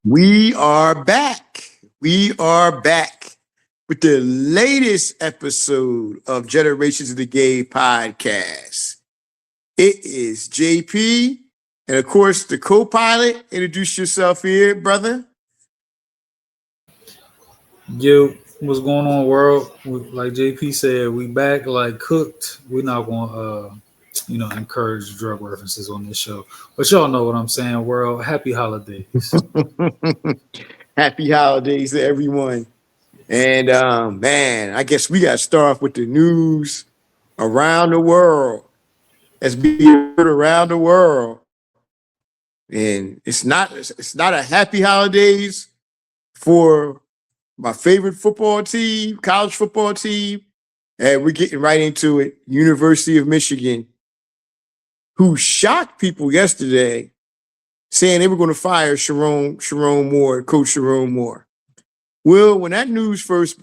We are back. We are back with the latest episode of Generations of the Gay podcast. It is JP, and of course, the co pilot. Introduce yourself here, brother. Yo, what's going on, world? Like JP said, we back like cooked. We're not going to, encourage drug references on this show, but y'all know what I'm saying, world. Happy holidays. Happy holidays to everyone. And man, I guess we got to start off with the news around the world. That's being heard around the world. And it's not a happy holidays for my favorite football team, college football team. And we're getting right into it. University of Michigan, who shocked people yesterday, saying they were going to fire Sherrone Moore, Coach Sherrone Moore. Well, when that news first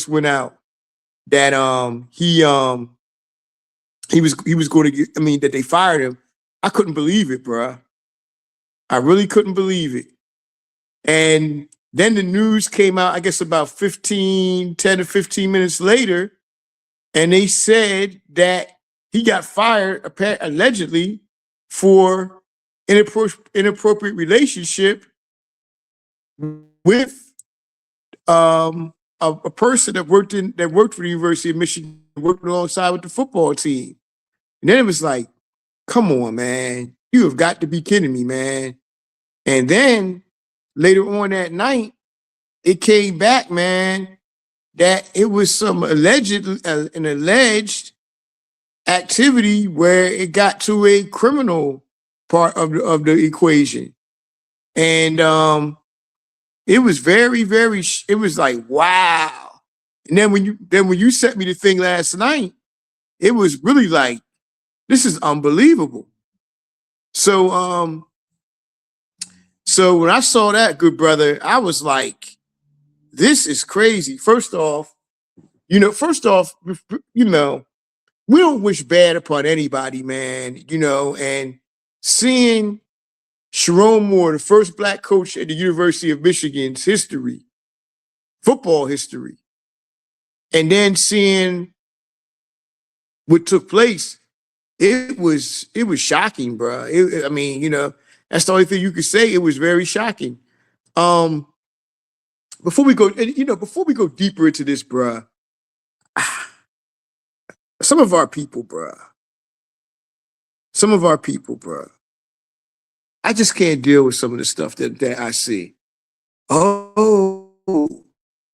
went out that he was going to get, that they fired him, I couldn't believe it, bruh. I really couldn't believe it. And then the news came out, I guess about 10 to 15 minutes later, and they said that he got fired allegedly for inappropriate relationship with a person that worked for the University of Michigan, working alongside with the football team. And then it was like, come on, man. You have got to be kidding me, man. And then later on that night, it came back, man, that it was some an alleged activity where it got to a criminal part of the equation. And it was very, very, it was like, wow. And then when you sent me the thing last night, it was really like, this is unbelievable. So when I saw that, good brother, I was like, this is crazy. First off, we don't wish bad upon anybody, man, and seeing Sherrone Moore, the first black coach at the University of Michigan's history, football history, and then seeing what took place, it was shocking, bro. That's the only thing you could say. It was very shocking. Before we go deeper into this, bro, some of our people, bro, I just can't deal with some of the stuff that I see. Oh,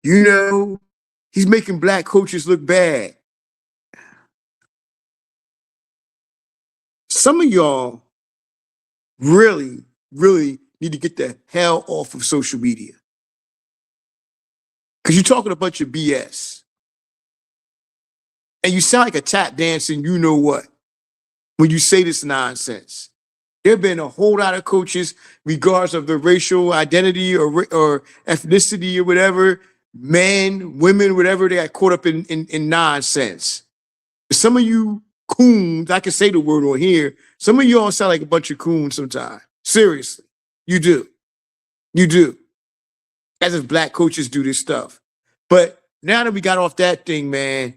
he's making black coaches look bad. Some of y'all really, really need to get the hell off of social media. Because you're talking a bunch of BS. And you sound like a tap dancing you know what when you say this nonsense. There have been a whole lot of coaches, regardless of their racial identity or ethnicity or whatever, men, women, whatever, they got caught up in nonsense. Some of you coons, I can say the word on here, some of you all sound like a bunch of coons sometimes. Seriously. You do. You do. As if black coaches do this stuff. But now that we got off that thing, man,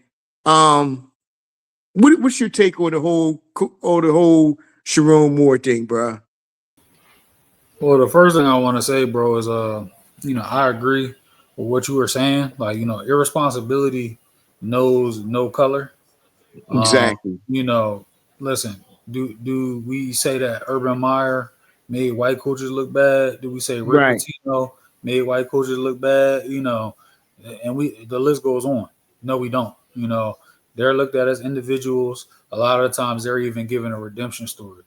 what's your take on the whole Sherrone Moore thing, bro? Well, the first thing I want to say, bro, is I agree with what you were saying. Like, irresponsibility knows no color. Exactly. Listen, do we say that Urban Meyer made white coaches look bad? Do we say Rick Right. Pitino made white coaches look bad? And the list goes on. No, we don't. They're looked at as individuals. A lot of the times they're even given a redemption story.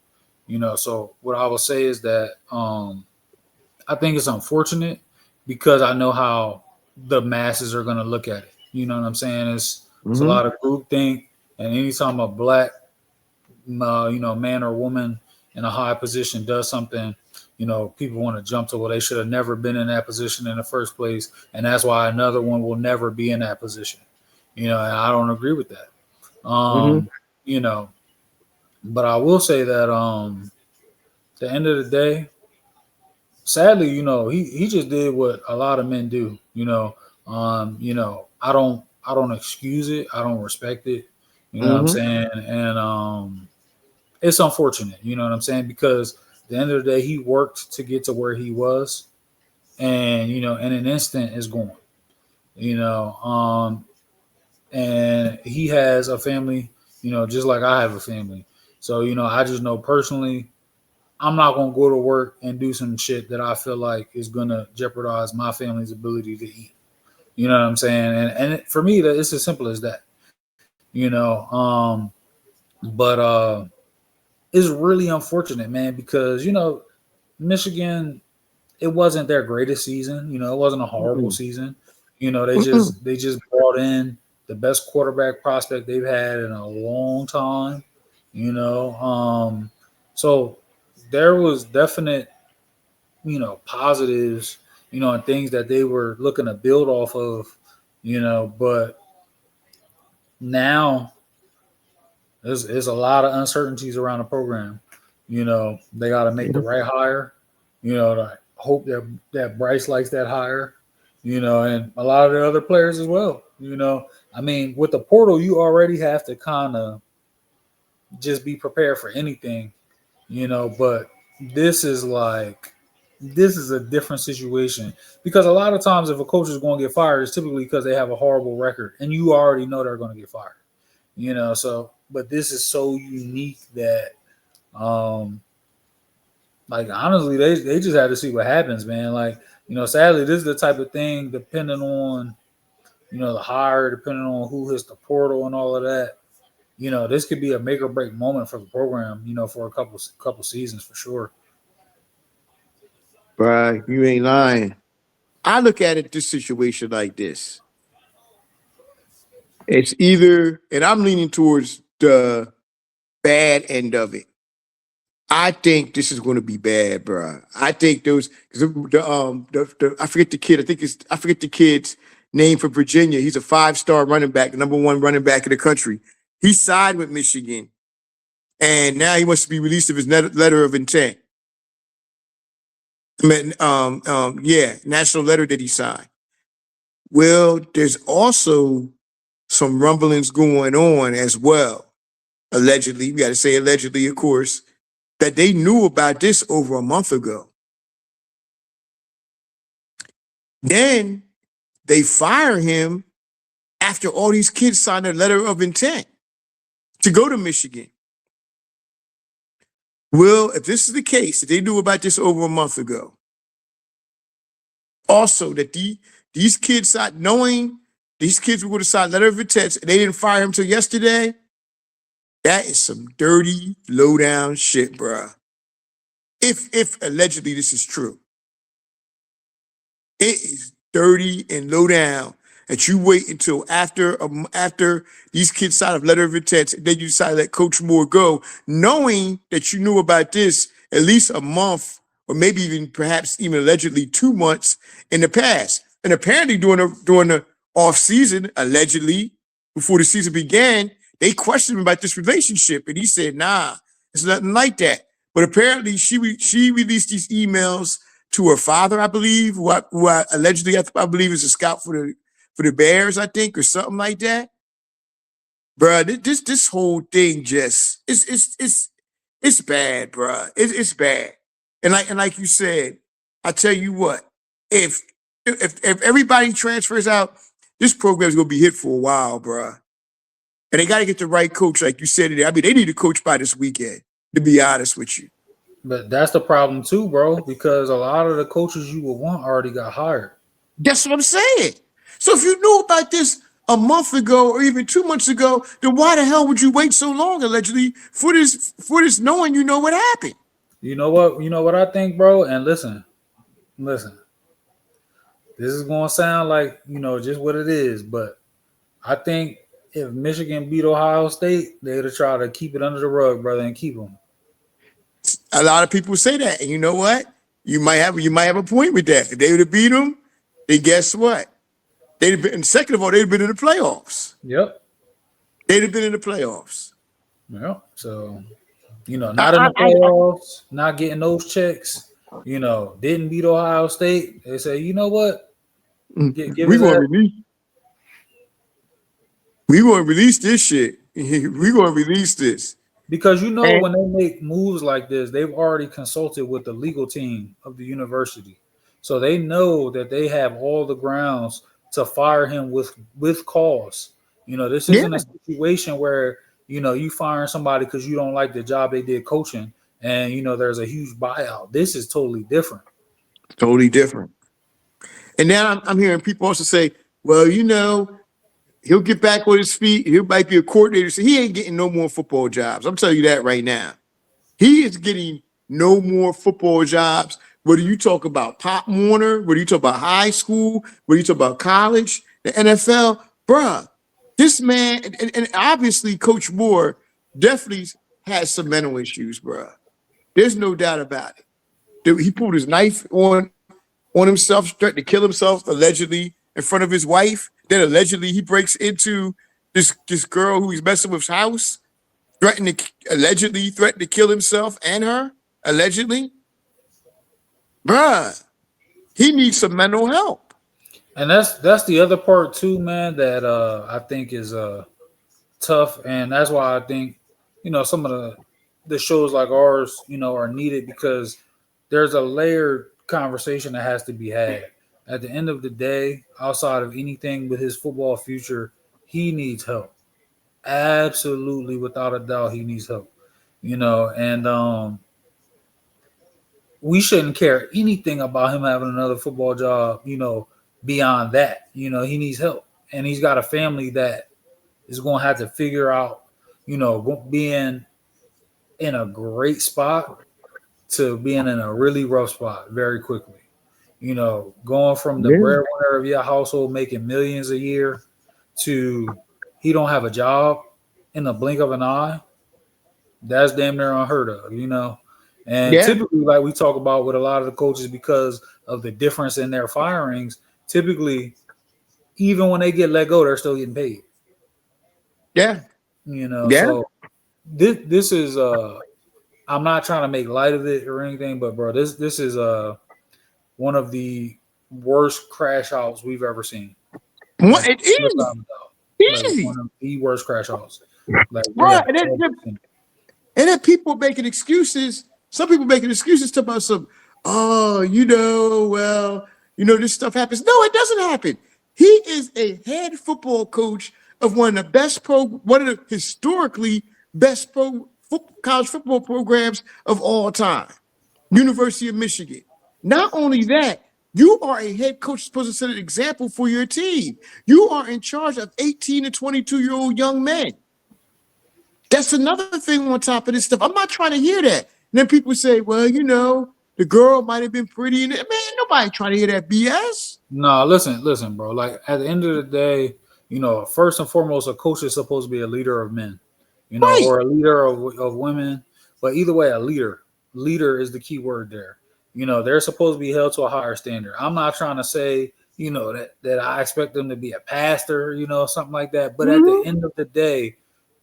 So what I will say is that I think it's unfortunate because I know how the masses are going to look at it. You know what I'm saying? It's a lot of groupthink. And anytime a black, man or woman in a high position does something, people want to jump to, well, they should have never been in that position in the first place. And that's why another one will never be in that position. And I don't agree with that. But I will say that at the end of the day, sadly, he just did what a lot of men do. I don't excuse it. I don't respect it. You know what I'm Mm-hmm. saying? And it's unfortunate. You know what I'm saying? Because at the end of the day, he worked to get to where he was, and in an instant is gone. You know, and he has a family. Just like I have a family. So I just know personally I'm not gonna go to work and do some shit that I feel like is gonna jeopardize my family's ability to eat. You know what I'm saying? And for me, it's as simple as that. But it's really unfortunate, man, because Michigan, it wasn't their greatest season. It wasn't a horrible Mm-mm. season. They Mm-mm. just brought in the best quarterback prospect they've had in a long time. So there was definite positives, and things that they were looking to build off of, but now there's a lot of uncertainties around the program. They got to make the Yeah. right hire, to hope that Bryce likes that hire, and a lot of the other players as well. I mean, with the portal, you already have to kind of just be prepared for anything, but this is like this is a different situation because a lot of times if a coach is going to get fired, it's typically because they have a horrible record and you already know they're going to get fired. So but this is so unique that um like honestly they just had to see what happens, man. Like, sadly this is the type of thing depending on the hire, depending on who hits the portal and all of that. This could be a make or break moment for the program, for a couple seasons for sure. Bruh, you ain't lying. I look at it this situation like this. It's either, and I'm leaning towards the bad end of it. I think this is going to be bad, bro. I think those because the I forget the kid. I forget the kid's name for Virginia. He's a 5-star running back, the number one running back in the country. He signed with Michigan, and now he wants to be released of his letter of intent. I mean, yeah, national letter that he signed. Well, there's also some rumblings going on as well. Allegedly, we got to say allegedly, of course, that they knew about this over a month ago. Then they fire him after all these kids signed a letter of intent to go to Michigan. Well, if this is the case, that they knew about this over a month ago, also that these kids knowing these kids were going to sign letter of intent and they didn't fire him till yesterday, that is some dirty, low down shit, bruh. If allegedly this is true. It is dirty and low down that you wait until after these kids sign a letter of intent, and then you decide to let Coach Moore go, knowing that you knew about this at least a month or maybe even perhaps even allegedly 2 months in the past. And apparently during the off season, allegedly before the season began, they questioned him about this relationship, and he said, "Nah, it's nothing like that." But apparently, she released these emails to her father, I believe, who allegedly I believe is a scout for the Bears, I think, or something like that. Bruh, this whole thing just it's bad, bruh. It's bad. And like you said, I tell you what, if if everybody transfers out, this program's gonna be hit for a while, bruh. And they gotta get the right coach, like you said. I mean, they need a coach by this weekend, to be honest with you. But that's the problem too, bro, because a lot of the coaches you would want already got hired. That's what I'm saying. So if you knew about this a month ago or even 2 months ago, then why the hell would you wait so long, allegedly, for this knowing you know what happened? You know what? You know what I think, bro? And listen. This is gonna sound like just what it is, but I think if Michigan beat Ohio State, they'd have tried to keep it under the rug, brother, and keep them. A lot of people say that, and you know what? You might have a point with that. If they would have beat them, then guess what? They'd have been. And second of all, they'd have been in the playoffs. Yep. They'd have been in the playoffs. Yep. So not in I, the I, I, playoffs, not getting those checks. didn't beat Ohio State. They say, you know what? Give We his gonna ass release. We gonna release this shit. We gonna release this. because And when they make moves like this, they've already consulted with the legal team of the university, so they know that they have all the grounds to fire him with cause. This yeah, isn't a situation where you firing somebody because you don't like the job they did coaching, and there's a huge buyout. This is totally different. totally different. And now I'm hearing people also say, well, he'll get back on his feet. He might be a coordinator. So he ain't getting no more football jobs. I'm telling you that right now. He is getting no more football jobs. Whether you talk about Pop Warner, whether you talk about high school, whether you talk about college, the NFL, bruh, this man, and obviously Coach Moore definitely has some mental issues, bruh. There's no doubt about it. He pulled his knife on himself, threatened to kill himself, allegedly, in front of his wife. Then allegedly he breaks into this girl who he's messing with's house, allegedly threatened to kill himself and her, allegedly. Bruh, he needs some mental help. And that's the other part too, man, that I think is tough, and that's why I think some of the shows like ours are needed, because there's a layered conversation that has to be had. At the end of the day, outside of anything with his football future, he needs help. Absolutely, without a doubt, he needs help. And we shouldn't care anything about him having another football job. Beyond that, he needs help, and he's got a family that is going to have to figure out, being in a great spot to being in a really rough spot very quickly. Going from the Yeah. breadwinner of your household making millions a year to he don't have a job in the blink of an eye. That's damn near unheard of. And Yeah. typically, like we talk about with a lot of the coaches, because of the difference in their firings, typically, even when they get let go, they're still getting paid. Yeah. Yeah. So this is I'm not trying to make light of it or anything, but bro, this is one of the worst crash outs we've ever seen. Like It is without a doubt. Like easy. one of the worst crash outs like we Bruh. have ever seen. And then people making excuses. Some people making excuses to about some, oh, well, this stuff happens. No, it doesn't happen. He is a head football coach of one of the historically best college football programs of all time, University of Michigan. Not only that, you are a head coach supposed to set an example for your team. You are in charge of 18 to 22-year-old young men. That's another thing on top of this stuff. I'm not trying to hear that. And then people say, well, the girl might have been pretty. Man, nobody trying to hear that BS. No, listen, bro. Like at the end of the day, first and foremost, a coach is supposed to be a leader of men, Right. or a leader of women. But either way, a leader. Leader is the key word there. They're supposed to be held to a higher standard. I'm not trying to say, that I expect them to be a pastor, something like that. But at the end of the day,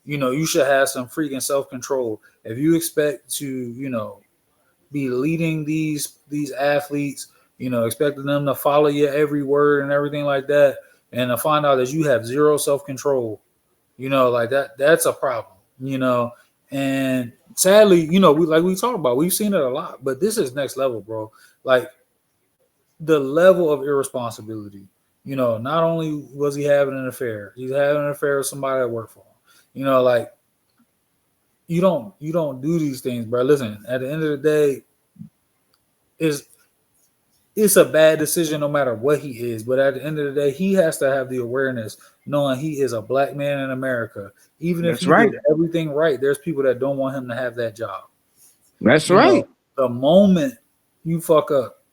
you should have some freaking self-control. If you expect to, be leading these athletes, expecting them to follow your every word and everything like that, and to find out that you have zero self-control, like that's a problem, and sadly, we talk about, we've seen it a lot, but this is next level, bro. Like the level of irresponsibility, not only was he having an affair, he's having an affair with somebody that worked for him, like you don't do these things, bro. Listen, at the end of the day, it's a bad decision no matter what he is. But at the end of the day, he has to have the awareness, knowing he is a black man in America. Even if That's he right. did everything right, there's people that don't want him to have that job. That's right. The moment you fuck up,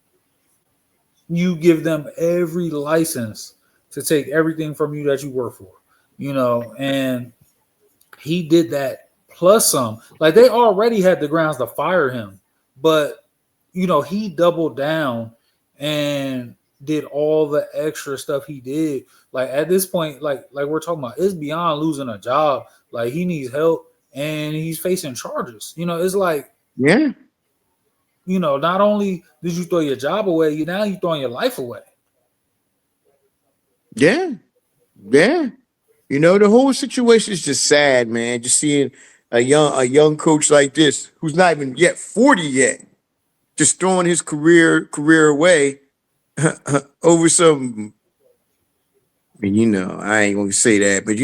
you give them every license to take everything from you that you work for. And he did that plus some. Like they already had the grounds to fire him, but he doubled down and did all the extra stuff he did. Like at this point, like we're talking about, it's beyond losing a job. Like he needs help and he's facing charges. It's like, Yeah. not only did you throw your job away, you throwing your life away. Yeah. Yeah. The whole situation is just sad, man. Just seeing a young coach like this who's not even yet 40 yet, just throwing his career away over some. I mean, I ain't gonna say that, but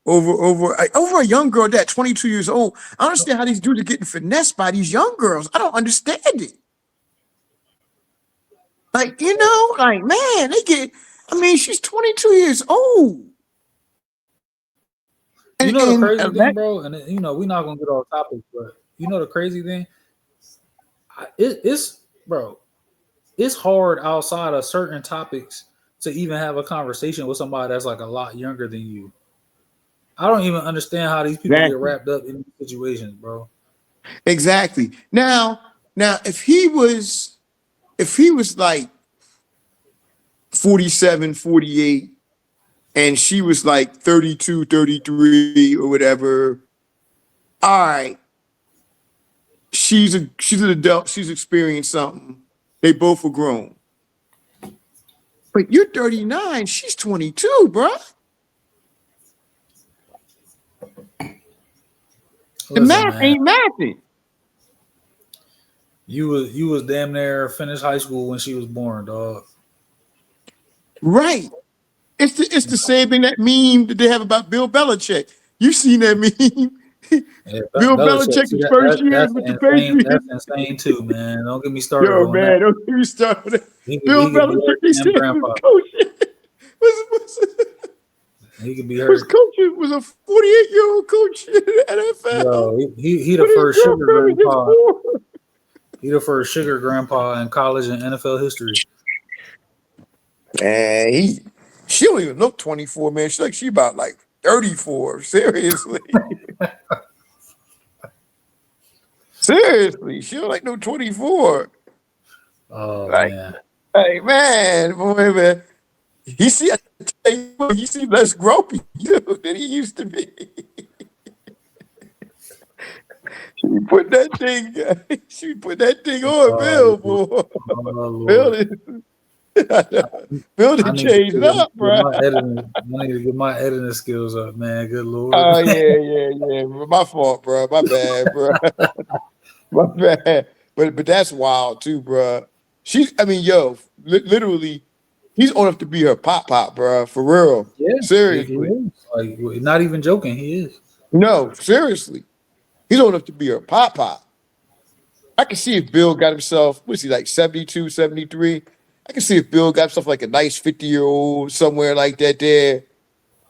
over a young girl that 22 years old. I understand how these dudes are getting finessed by these young girls. I don't understand it. Like, like, man, they get. I mean, she's 22 years old, The and crazy thing, that, bro, and we're not gonna get off topic, but the crazy thing, it's bro, it's hard outside of certain topics to even have a conversation with somebody that's like a lot younger than you. I don't even understand how these people get exactly, wrapped up in these situations, bro. exactly. Now, if he was like 47, 48, and she was like 32, 33, or whatever, all right, she's an adult, she's experienced something. They both were grown. But you're 39, she's 22, bro. The Listen, math man, ain't mathing. you was damn near finished high school when she was born, dog. Right. It's the same thing, that meme that they have about Bill Belichick. You've seen that meme. Yeah, Bill Belichick. See Belichick's first years that's with the insane. Patriots. That's insane too, man. Don't get me started Yo, on that. man, don't get me started. He Bill could be Belichick, her they damn said, was grandpa. coaching. Was, He could be was her. coaching, was a 48-year-old coach in the NFL. Yo, he the But his first sugar girlfriend was just grandpa. born. He the first sugar grandpa in college and NFL history. Man, she don't even look 24, man. She about like 34. Seriously. Seriously. She don't like no 24. Oh Like, man. hey, man, boy, man. I tell you what, he seems less grumpy than he used to be. She put that thing, she put that thing on Oh Bill, Lord. boy. Oh Bill Lord. is, Bill I done need changed to up, get bro. my editing. I need to get my editing skills up, man. Good Lord. Oh yeah. My fault, bro. My bad, bro. My bad. But that's wild too, bro. I mean, yo, literally, he's old enough to be her pop, bro. For real. Yeah, he Seriously. is. Like, not even joking. He is. No, seriously. He's old enough to be her pop. I can see if Bill got himself, what is he, like 72, 73? I can see if Bill got himself like a nice 50-year-old somewhere like that there.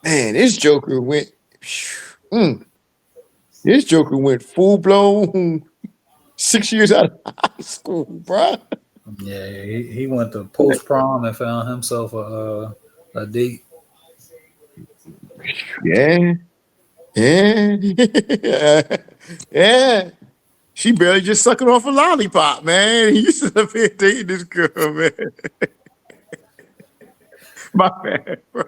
Man, this Joker went, mm, this Joker went full blown 6 years out of high school, bro. Yeah, he went to post prom and found himself a date. Yeah. Yeah. Yeah. She barely just sucking off a lollipop, man. He used to be dating this girl, man. My bad, bro.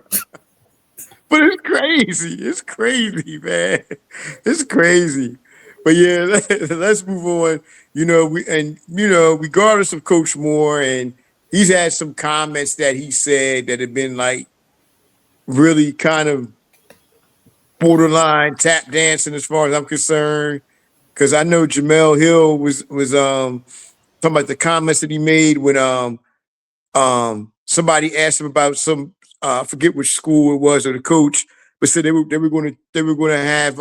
But it's crazy. It's crazy, man. It's crazy. But yeah, let's move on. Regardless of Coach Moore, and he's had some comments that he said that have been like really kind of borderline tap dancing as far as I'm concerned. Because I know Jamel Hill was talking about the comments that he made when somebody asked him about some I forget which school it was or the coach, but said they were going to have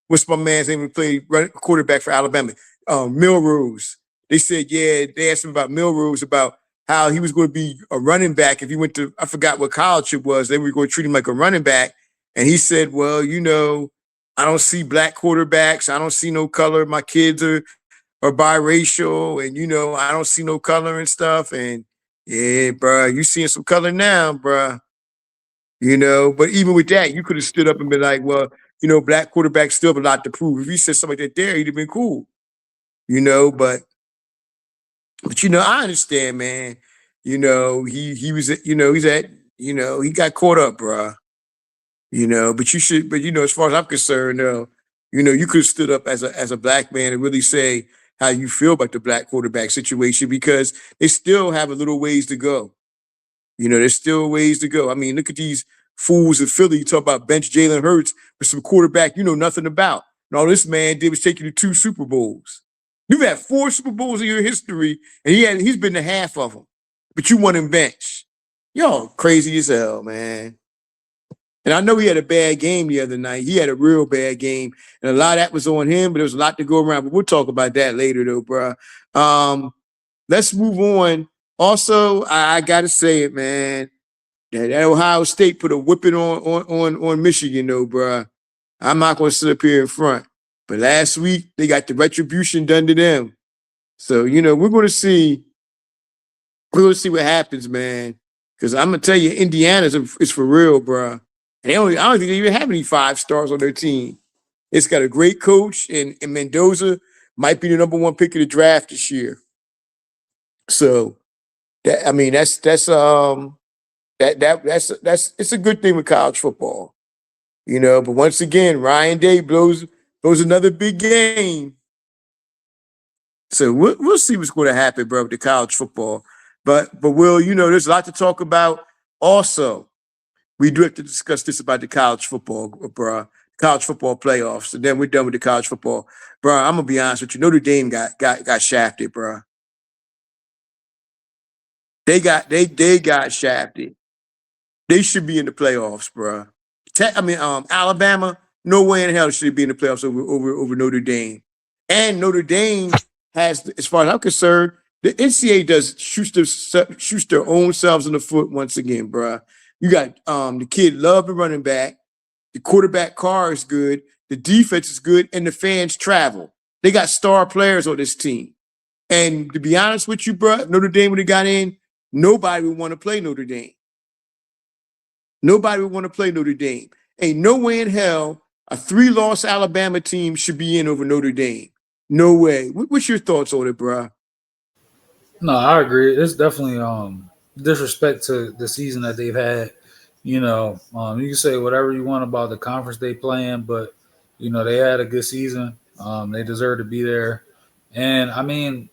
what's my man's name who played quarterback for Alabama, Milrose. They said, yeah, they asked him about Milrose, about how he was going to be a running back if he went to, I forgot what college it was. They were going to treat him like a running back. And he said, well, I don't see black quarterbacks. I don't see no color. My kids are biracial, and I don't see no color and stuff. And yeah, bro, you seeing some color now, bro. But even with that, you could have stood up and been like, well, black quarterbacks still have a lot to prove. If he said something like that there, he'd have been cool. But I understand, man. He was he's at, he got caught up, bro. But as far as I'm concerned, you could have stood up as a black man and really say, how you feel about the black quarterback situation because they still have a little ways to go. There's still ways to go. I mean, look at these fools in Philly. You talk about bench Jalen Hurts for some quarterback you know nothing about. And all this man did was take you to 2 Super Bowls. You've had 4 Super Bowls in your history, and he's been to half of them. But you want him bench. Y'all crazy as hell, man. And I know he had a bad game the other night. He had a real bad game. And a lot of that was on him, but there was a lot to go around. But we'll talk about that later, though, bro. Let's move on. Also, I got to say it, man. That Ohio State put a whipping on Michigan, though, bro. I'm not going to sit up here in front. But last week, they got the retribution done to them. So, we're going to see. We're going to see what happens, man. Because I'm going to tell you, Indiana's is for real, bro. And I don't think they even have any 5 stars on their team. It's got a great coach, and Mendoza might be the #1 pick of the draft this year. So, that's it's a good thing with college football, But once again, Ryan Day blows another big game. So we'll see what's going to happen, bro, with the college football. But Will, there's a lot to talk about. Also, we do have to discuss this about the college football, bro. College football playoffs, and then we're done with the college football, bro. I'm gonna be honest with you. Notre Dame got shafted, bro. They got shafted. They should be in the playoffs, bro. Alabama, no way in hell should be in the playoffs over Notre Dame. And Notre Dame has, as far as I'm concerned, the NCAA does shoots their own selves in the foot once again, bro. You got the kid Love, the running back. The quarterback car is good. The defense is good, and the fans travel. They got star players on this team. And to be honest with you, bro, Notre Dame would have got in. Nobody would want to play Notre Dame. Nobody would want to play Notre Dame. Ain't no way in hell a 3-loss Alabama team should be in over Notre Dame. No way. What's your thoughts on it, bro? No, I agree. It's definitely disrespect to the season that they've had. You can say whatever you want about the conference they play in, but they had a good season. They deserve to be there, and I mean,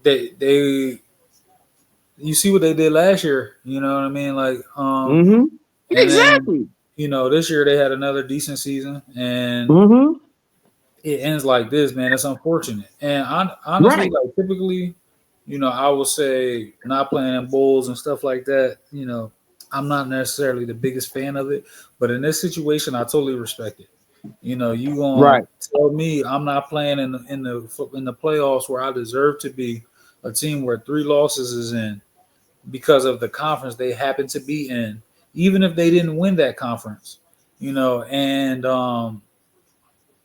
they you see what they did last year. You know what I mean? Like, Exactly. Then, this year they had another decent season, and it ends like this, man. It's unfortunate, and honestly, like typically, I would say not playing in bowls and stuff like that. I'm not necessarily the biggest fan of it, but in this situation, I totally respect it. You gonna tell me I'm not playing in the playoffs where I deserve to be, a team where 3 losses is in because of the conference they happen to be in, even if they didn't win that conference, and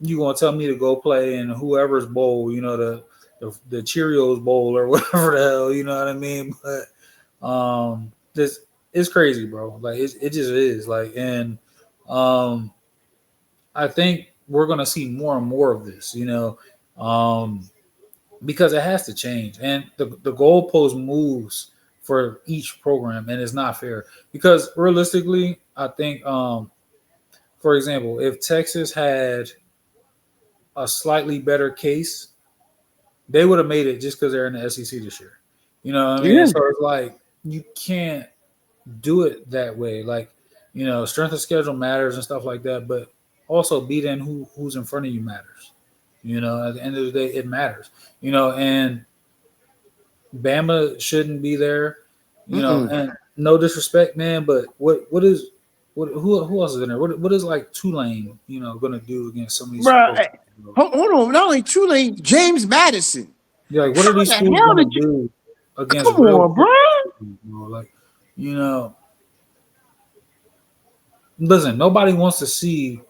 you gonna tell me to go play in whoever's bowl, the Cheerios bowl or whatever the hell, you know what I mean? But this. It's crazy, bro. Like it just is. Like, and I think we're gonna see more and more of this, because it has to change. And the goalpost moves for each program, and it's not fair. Because realistically, I think, for example, if Texas had a slightly better case, they would have made it just because they're in the SEC this year. You know what I mean? Yeah. So it's like you can't do it that way. Like, strength of schedule matters and stuff like that, but also beating who's in front of you matters. At the end of the day, it matters. And Bama shouldn't be there. And no disrespect, man, but who else is in there? What is like Tulane, gonna do against some of these Bro, hold on, not only Tulane, James Madison. Yeah, like what are these schools gonna do against Come on, bro. Like, listen, nobody wants to see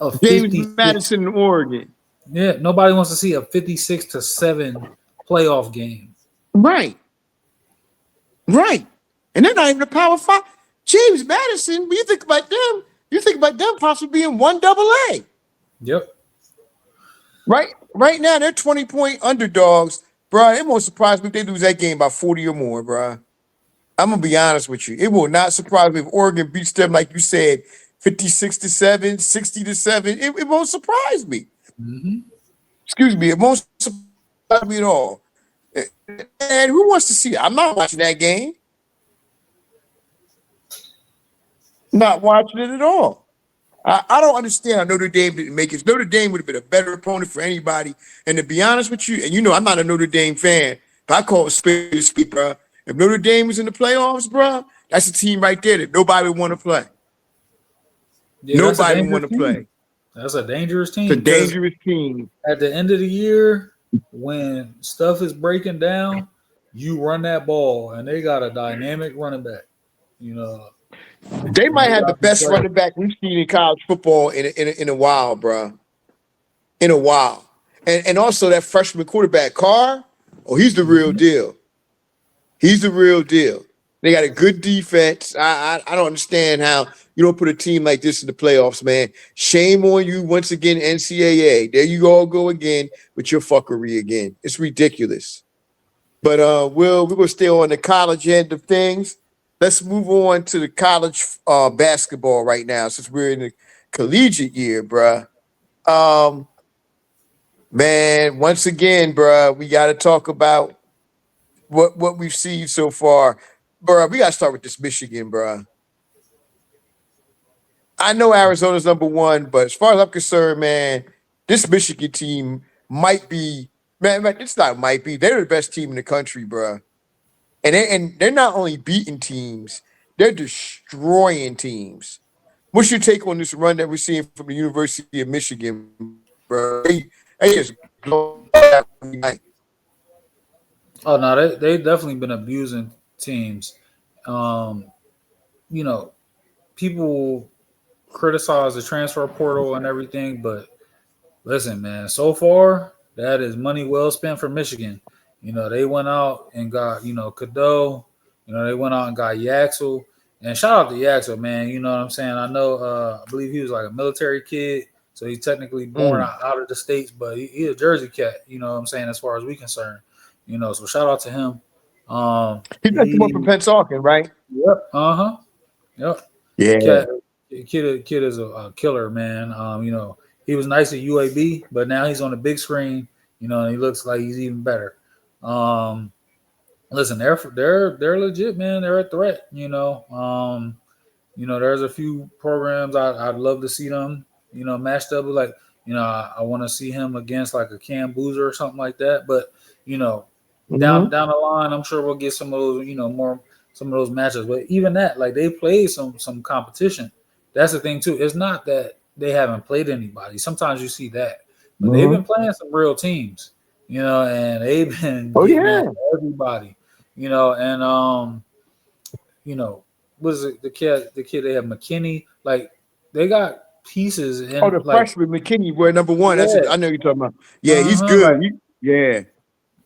a James 56, Madison in Oregon. Yeah, nobody wants to see a 56-7 playoff game. Right. And they're not even a Power 5. James Madison, when you think about them possibly being 1AA. Yep. Right now, they're 20-point underdogs. Bro, it won't surprise me if they lose that game by 40 or more, bro. I'm going to be honest with you. It will not surprise me if Oregon beats them, like you said, 56-7, 60-7. It won't surprise me. Mm-hmm. Excuse me. It won't surprise I mean, all. And who wants to see that? I'm not watching that game. Not watching it at all. I don't understand how Notre Dame didn't make it. Notre Dame would have been a better opponent for anybody. And to be honest with you, and you know I'm not a Notre Dame fan, but I call it spade, bro. If Notre Dame was in the playoffs, bro, that's a team right there that nobody would want to play. Yeah, that's a Nobody would want dangerous to team. play. That's a dangerous It's a team because dangerous team. at the end of the year, when stuff is breaking down, you run that ball, and they got a dynamic running back. You know, They and might they have the got some best players. running back we've seen in college football in a while, bro. In a while. And also that freshman quarterback, Carr, oh, he's the real Mhm. deal. He's the real deal. They got a good defense. I don't understand how you don't put a team like this in the playoffs, man. Shame on you once again, NCAA. There you all go again with your fuckery again. It's ridiculous. But we're gonna stay on the college end of things. Let's move on to the college basketball right now, since we're in the collegiate year, bruh. Um, man, once again, bruh, we got to talk about what we've seen so far, bruh. We got to start with this Michigan, bruh. I know Arizona's number one, but as far as I'm concerned, man, this Michigan team might be, man, it's not might be. They're the best team in the country, bruh. And they're not only beating teams, they're destroying teams. What's your take on this run that we're seeing from the University of Michigan, bro? They just blow every night. Oh no, they definitely been abusing teams. Um, you know, people criticize the transfer portal and everything, but listen, man, so far that is money well spent for Michigan. You know, they went out and got, Cadeau. You know, they went out and got Yaxel. And shout out to Yaxel, man. You know what I'm saying? I know, I believe he was like a military kid. So he's technically born Mm. out of the States, but he a Jersey cat, you know what I'm saying, as far as we concerned. You know, so shout out to him. He just come up from He, Pennsauken, right? yep, uh-huh. Yep. Yeah. Cat, kid is a killer, man. He was nice at UAB, but now he's on the big screen. You know, and he looks like he's even better. Um, listen, they're legit, man. They're a threat. There's a few programs I'd love to see them. Matched up with like, I want to see him against like a Cam Boozer or something like that. But you know, down Mm-hmm. down the line, I'm sure we'll get some of those, more some of those matches. But even that, like they played some competition. That's the thing too. It's not that they haven't played anybody. Sometimes you see that, but they've been Mm-hmm. playing some real teams. And they've been Oh getting at yeah. everybody. And you know, was it the kid they have McKinney? Like they got pieces Oh, and the like freshman McKinney were number one. That's yeah, I know you're talking about. Yeah, he's like good. Yeah.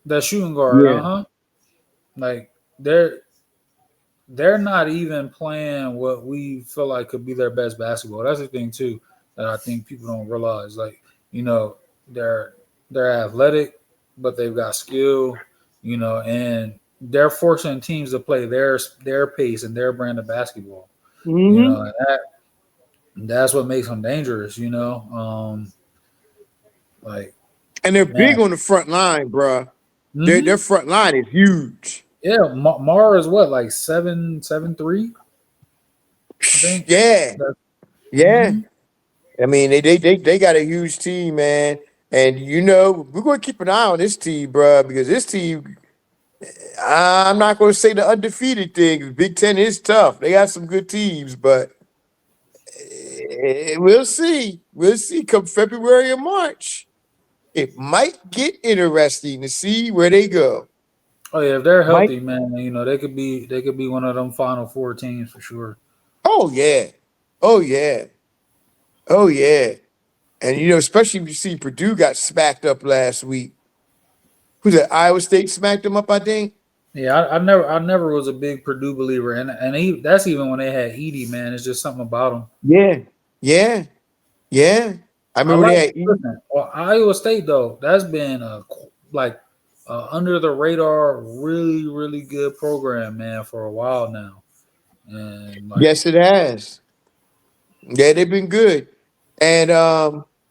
that shooting guard, Yeah. like they're they're not even playing what we feel like could be their best basketball. That's the thing too that I think people don't realize. Like you know, they're they're athletic, but they've got skill. And they're forcing teams to play their pace and their brand of basketball. Mm-hmm. And that's what makes them dangerous. Like And they're man, big on the front line, bruh. Their hmm front line is huge. yeah, Mara is what like 7'3", I think. Yeah. That's, Yeah. hmm I mean, they got a huge team, man. And you know, we're going to keep an eye on this team, bruh, because this team, I'm not going to say the undefeated thing. Big Ten is tough. They got some good teams, but we'll see. We'll see come February or March. It might get interesting to see where they go. Oh yeah, if they're Might. healthy, man, they could be one of them Final Four teams for sure. Oh yeah. Oh yeah. Oh yeah. And you know, especially if you see Purdue got smacked up last week. Who's that? Iowa State smacked them up, I think. Yeah, I never was a big Purdue believer, and that's even when they had Edie, man. It's just something about him. Yeah. Yeah. Yeah. I I remember like they had listen, Iowa State though. That's been like under the radar, really really good program, man, for a while now, and like yes, it has. Yeah, they've been good. And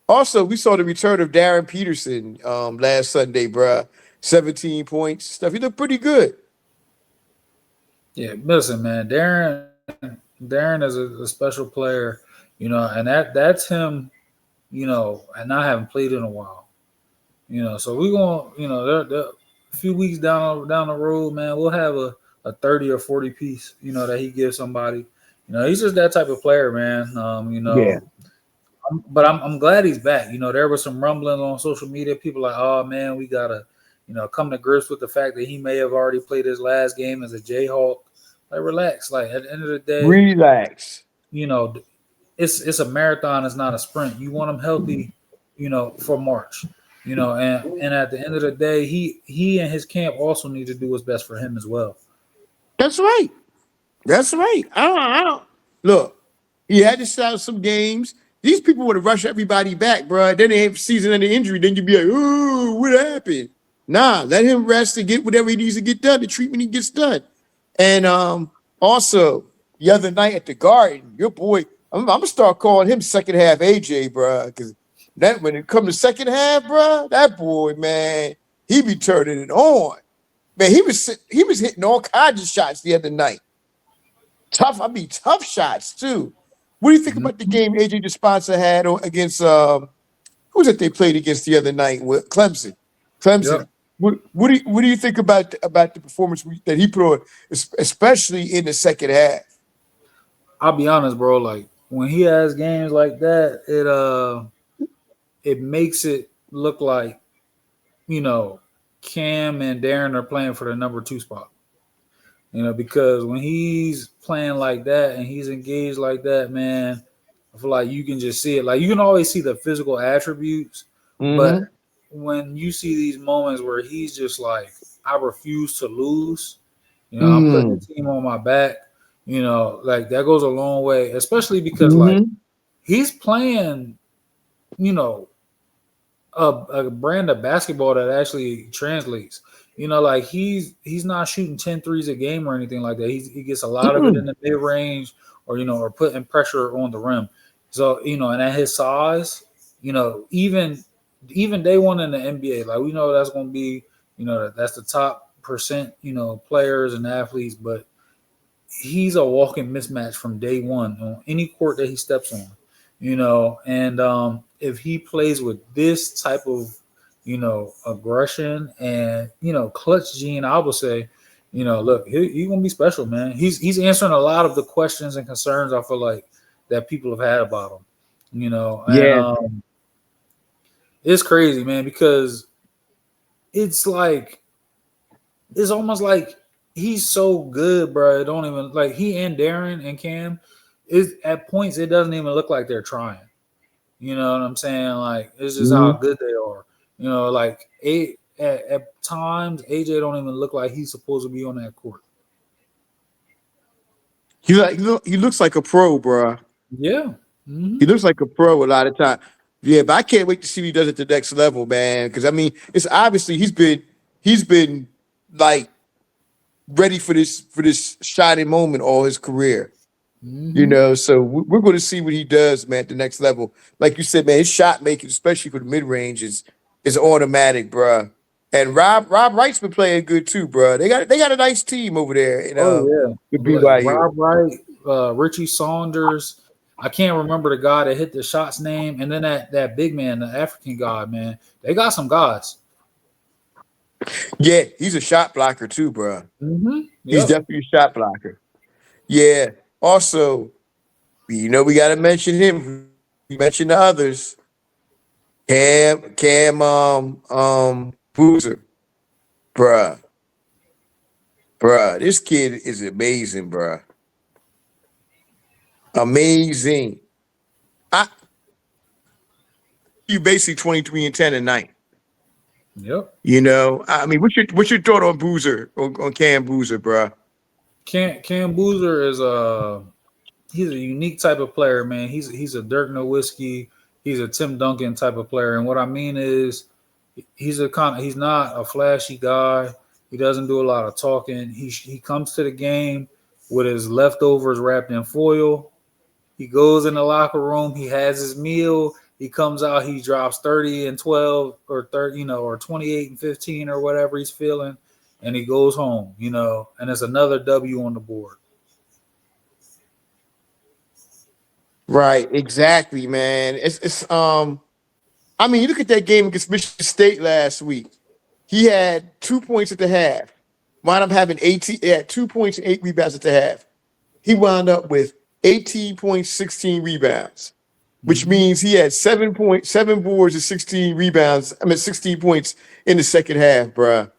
Also, we saw the return of Darren Peterson last Sunday, bruh. 17 points, stuff. He looked pretty good. Yeah, listen, man, Darren is a special player, and that's him, and I haven't played in a while, So we're going, a few weeks down the road, man, we'll have a 30 or 40 piece, that he gives somebody. He's just that type of player, man. Yeah. But I'm glad he's back. There was some rumbling on social media. People like, oh man, we gotta, come to grips with the fact that he may have already played his last game as a Jayhawk. Like, relax. Like, at the end of the day, Relax. you know, it's a marathon. It's not a sprint. You want him healthy, for March. And at the end of the day, he and his camp also need to do what's best for him as well. That's right. That's right. I don't. Look, he had to start some games. These people would have rushed everybody back, bro. Then they have season ending injury. Then you'd be like, "Ooh, what happened?" Nah, let him rest and get whatever he needs to get done. The treatment he gets done. And also the other night at the Garden, your boy, I'm gonna start calling him second half AJ, bro, because that when it comes to second half, bro, that boy, man, he be turning it on. Man, he was hitting all kinds of shots the other night. Tough shots too. What do you think about the game AJ the sponsor had against who's it they played against the other night with Clemson? Yep. Clemson. What do you think about the performance that he put on, especially in the second half? I'll be honest, bro. Like, when he has games like that, it makes it look like, you know, Cam and Darren are playing for the number 2 spot. Because when he's playing like that and he's engaged like that, man, I feel like you can just see it. Like, you can always see the physical attributes, but Mm-hmm. when you see these moments where he's just like, I refuse to lose, I'm putting the Mm. team on my back, like, that goes a long way, especially because, like, Mm-hmm. he's playing, you know, a brand of basketball that actually translates. Like, he's not shooting 10 threes a game or anything like that. He gets a lot of it in Mm-mm. the mid range, or putting pressure on the rim. So, and at his size, even day one in the NBA, like, we know that's going to be, that's the top percent, players and athletes, but he's a walking mismatch from day one on any court that he steps on, and if he plays with this type of, aggression and, clutch gene, I would say, look, he's gonna be special, man. He's answering a lot of the questions and concerns I feel like that people have had about him, and Yeah. it's crazy, man, because it's like, it's almost like he's so good, bro. It don't even, like, he and Darren and Cam is at points it doesn't even look like they're trying. You know what I'm saying? Like, it's just how Mm-hmm. good they are. Like, at times AJ don't even look like he's supposed to be on that court. He looks like a pro, bro. Yeah. Hmm. He looks like a pro a lot of time. Yeah, but I can't wait to see what he does at the next level, man. Because I mean, it's obviously he's been like ready for this shining moment all his career. Hmm. So we're going to see what he does, man, at the next level. Like you said, man, his shot making, especially for the mid range, is automatic, bruh. And Rob Wright's been playing good too, bruh. They got a nice team over there in Oh yeah. with Look, BYU. Rob Wright, Richie Saunders. I can't remember the guy that hit the shots name, and then that big man, the African guy, man. They got some guys. Yeah, he's a shot blocker too, bruh. He's Yep. definitely a shot blocker. Yeah. Also, we got to mention him. We mentioned the others. Cam, Boozer, bruh, bruh. This kid is amazing, bruh. Amazing. I you basically 23 and 10 a night. Yep. I mean, what's your thought on Boozer on Cam Boozer, bruh? Cam Boozer is he's a unique type of player, man. He's a Dirk Nowitzki, he's a Tim Duncan type of player, and what I mean is he's not a flashy guy. He doesn't do a lot of talking. He comes to the game with his leftovers wrapped in foil. He goes in the locker room. He has his meal. He comes out, he drops 30 and 12 or 30, or 28 and 15 or whatever he's feeling, and he goes home, and it's another W on the board. Right, exactly, man. I mean, you look at that game against Michigan State last week. He had 2 points at the half. Wound up having 18, he had 2 points and 8 rebounds at the half. He wound up with 18 points, 16 rebounds, which means he had 7 boards and 16 rebounds. 16 points in the second half, bruh.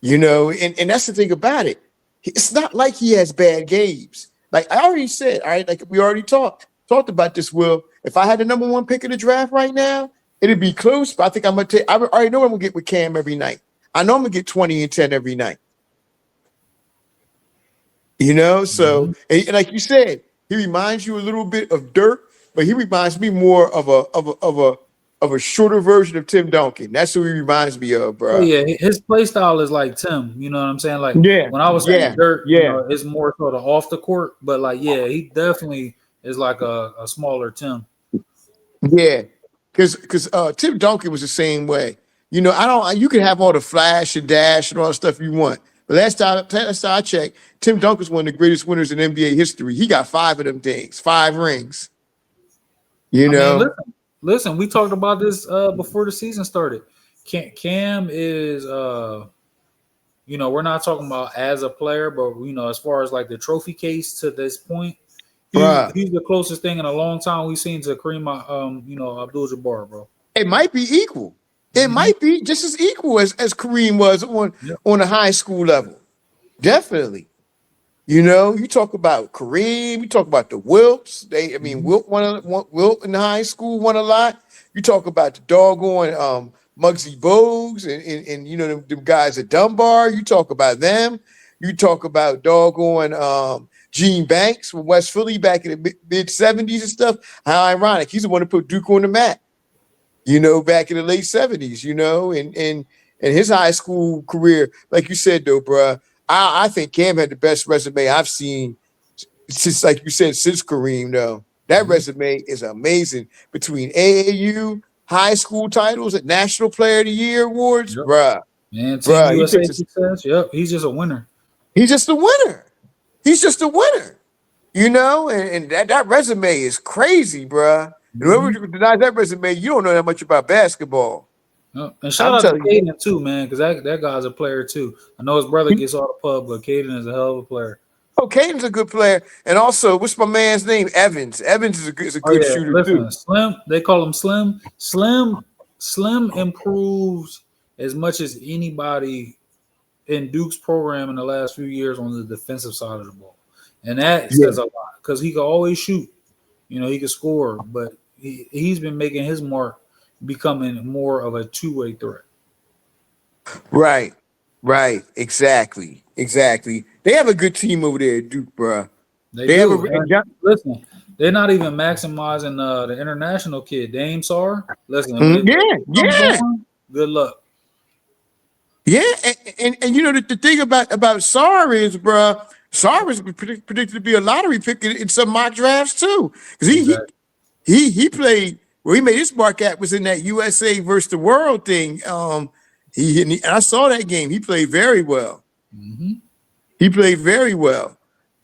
And that's the thing about it. It's not like he has bad games. Like I already said, all right, like we already talked about this, Will. If I had the number 1 pick in the draft right now, it'd be close, but I think I'm going to take, I already know I'm going to get with Cam every night. I know I'm going to get 20 and 10 every night. So and like you said, he reminds you a little bit of Dirk, but he reminds me more of a shorter version of Tim Duncan. That's who he reminds me of, bro. Oh yeah, his play style is like Tim. You know what I'm saying? Like when I was saying Dirk, it's more sort of off the court, but like he definitely is like a smaller Tim. Yeah, because Tim Duncan was the same way. You can have all the flash and dash and all the stuff you want. But last time I checked, Tim Duncan's one of the greatest winners in NBA history. He got 5 of them things, 5 rings. Listen, we talked about this before the season started. Cam is, we're not talking about as a player, but as far as like the trophy case to this point, he's the closest thing in a long time we've seen to Kareem, Abdul-Jabbar, bro. It might be equal. It might be just as equal as Kareem was on a high school level. Definitely. You talk about Kareem, you talk about the Wilts. Wilt in high school won a lot. You talk about the doggone Muggsy Bogues and them guys at Dunbar. You talk about them. You talk about doggone Gene Banks from West Philly back in the mid 70s and stuff. How ironic. He's the one who put Duke on the map. Back in the late 70s, and his high school career, like you said, though, bruh, I think Cam had the best resume I've seen since, like you said, since Kareem, though. That resume is amazing. Between AAU, high school titles, and National Player of the Year awards, bruh. Man, Team USA success, he's just a winner. He's just a winner. And that resume is crazy, bruh. Whoever denies that resume, you don't know that much about basketball. And shout out to Caden too, man, because that guy's a player too. I know his brother gets all the pub, but Caden is a hell of a player. Oh, Caden's a good player, and also, what's my man's name? Evans. Evans is a good shooter too. Slim, they call him Slim. Slim improves as much as anybody in Duke's program in the last few years on the defensive side of the ball, and that says a lot because he can always shoot. He can score, but he's been making his mark, becoming more of a two-way threat. Right. Exactly. They have a good team over there, Duke, bro. They do. Listen, they're not even maximizing the international kid, Dame Sarr. Listen, good luck. Yeah, and the thing about Sarr is, bro, Sarr was predicted to be a lottery pick in some mock drafts too, because he played where he made his mark at was in that USA versus the world thing. I saw that game. He played very well. He played very well.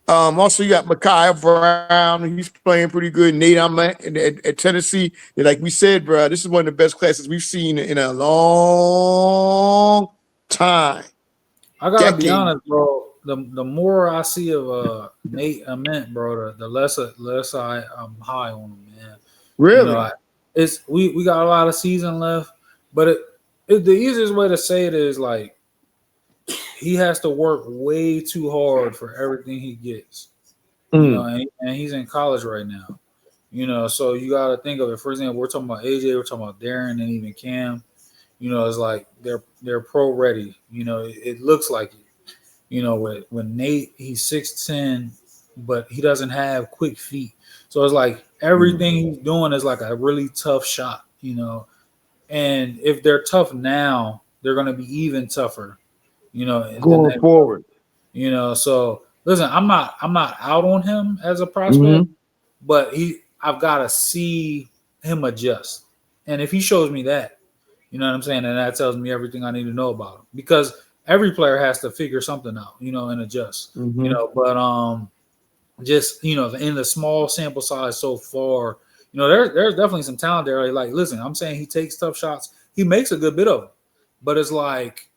Also, you got Micaiah Brown. He's playing pretty good. Nate at Tennessee. And like we said, bro, this is one of the best classes we've seen in a long time. I gotta be honest, bro. The more I see of Nate Ament, bro, the less I'm high on him, man. Really? We got a lot of season left, but the easiest way to say it is like he has to work way too hard for everything he gets. And he's in college right now. So you got to think of it. For example, we're talking about AJ, we're talking about Darren, and even Cam. It's like they're pro ready. It looks like it. When Nate, he's 6'10", but he doesn't have quick feet. So it's like everything he's doing is like a really tough shot. And if they're tough now, they're going to be even tougher. Going forward. So listen, I'm not out on him as a prospect, but I've got to see him adjust. And if he shows me that, you know what I'm saying, and that tells me everything I need to know about him. Because every player has to figure something out, and adjust. But just in the small sample size so far, there's definitely some talent there. Like, listen, I'm saying he takes tough shots. He makes a good bit of them, but it's like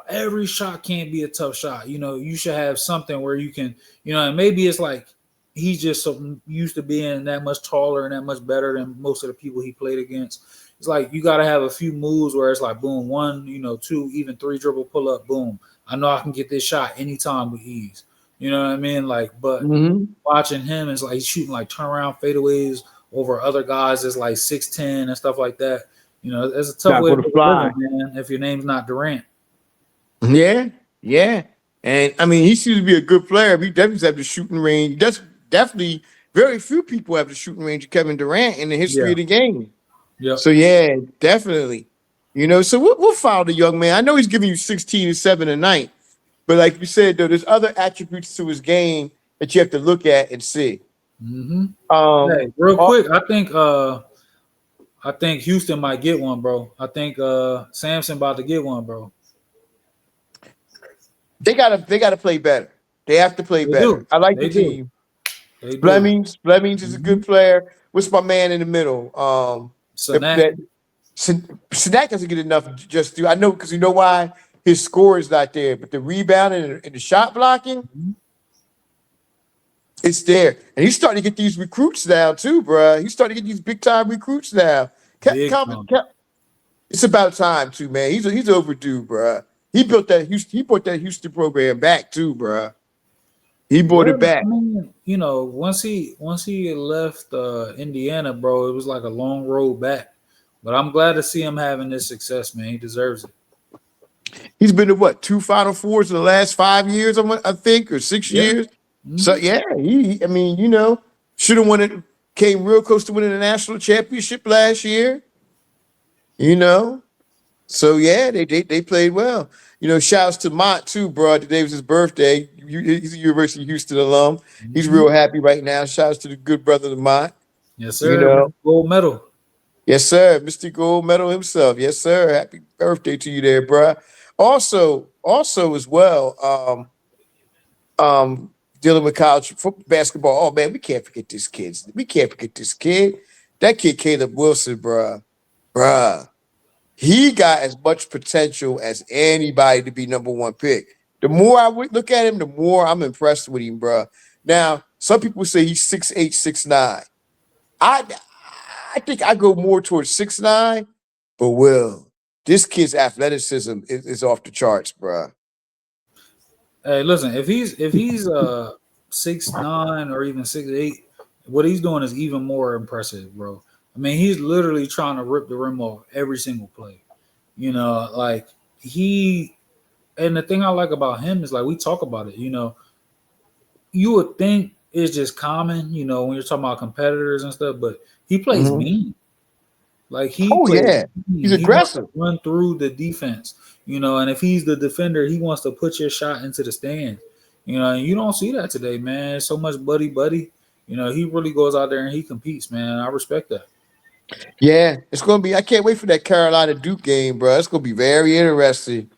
every shot can't be a tough shot. You should have something where you can, and maybe it's like he's just so used to being that much taller and that much better than most of the people he played against. It's like you got to have a few moves where it's like, boom, 1, 2, even 3 dribble pull up, boom. I know I can get this shot anytime with ease. You know what I mean? Like, but watching him is like he's shooting like turnaround fadeaways over other guys that's like 6'10" and stuff like that. It's a tough way to live, man, if your name's not Durant. Yeah, yeah. And I mean, he seems to be a good player. He definitely have the shooting range. That's definitely very few people have the shooting range of Kevin Durant in the history of the game. Yep. So yeah, definitely. So we'll follow the young man. I know he's giving you 16 and 7 a night, but like you said, though, there's other attributes to his game that you have to look at and see. Hey, real quick, I think Houston might get one, bro. I think Samson about to get one, bro. They gotta play better. They have to play better. I like the team. Flemings is a good player. What's my man in the middle? Sanak doesn't get enough just do. I know because you know why? His score is not there, but the rebounding and the shot blocking, it's there. And he's starting to get these recruits now too, bro. He's starting to get these big time recruits now. It's about time too, man. He's overdue, bro. He brought that Houston program back too, bro. He brought it back. I mean, once he left Indiana, bro, it was like a long road back. But I'm glad to see him having this success, man. He deserves it. He's been to what, 2 Final Fours in the last 5 years, I think, or 6 years. So yeah, he should have won it. Came real close to winning the national championship last year. So yeah, they played well. Shouts to Mont too, bro. Today was his birthday. He's a University of Houston alum. He's real happy right now. Shouts to the good brother Mont. Yes, sir. Gold medal. Yes, sir. Mr. Gold Medal himself. Yes, sir. Happy birthday to you there, bro. Also as well, dealing with college football, basketball. Oh man, we can't forget this kid. That kid, Caleb Wilson, bruh. He got as much potential as anybody to be number 1 pick. The more I look at him, the more I'm impressed with him, bruh. Now, some people say he's 6'8", 6'9". I think I go more towards 6'9", but this kid's athleticism is off the charts, bruh. Hey, listen, if he's 6'9" or even 6'8", what he's doing is even more impressive, bro. I mean, he's literally trying to rip the rim off every single play. And the thing I like about him is like we talk about it, you would think it's just common, when you're talking about competitors and stuff, but he plays mean. Like he plays mean. He's aggressive. He run through the defense, and if he's the defender, he wants to put your shot into the stand. And you don't see that today, man. So much buddy. He really goes out there and he competes, man. I respect that. Yeah, it's going to be. I can't wait for that Carolina Duke game, bro. It's going to be very interesting.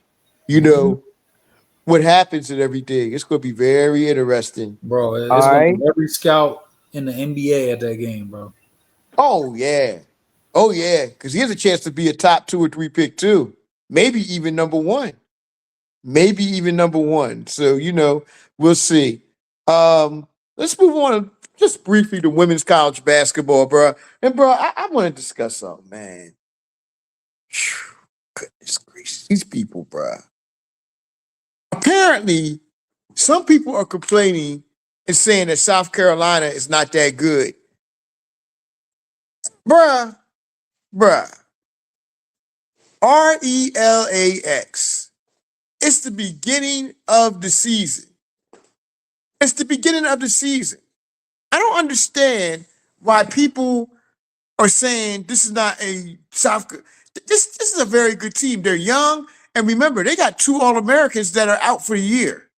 What happens and everything. It's going to be very interesting, bro. It's going to be every scout in the NBA at that game, bro. Oh yeah, because he has a chance to be a top 2 or 3 pick too. Maybe even number 1. So we'll see. Let's move on just briefly to women's college basketball, bro. And bro, I want to discuss something, man. Goodness gracious, these people, bro. Apparently, some people are complaining and saying that South Carolina is not that good. Bruh. RELAX. It's the beginning of the season. I don't understand why people are saying this is not a this is a very good team. They're young, and remember, they got 2 All-Americans that are out for the year.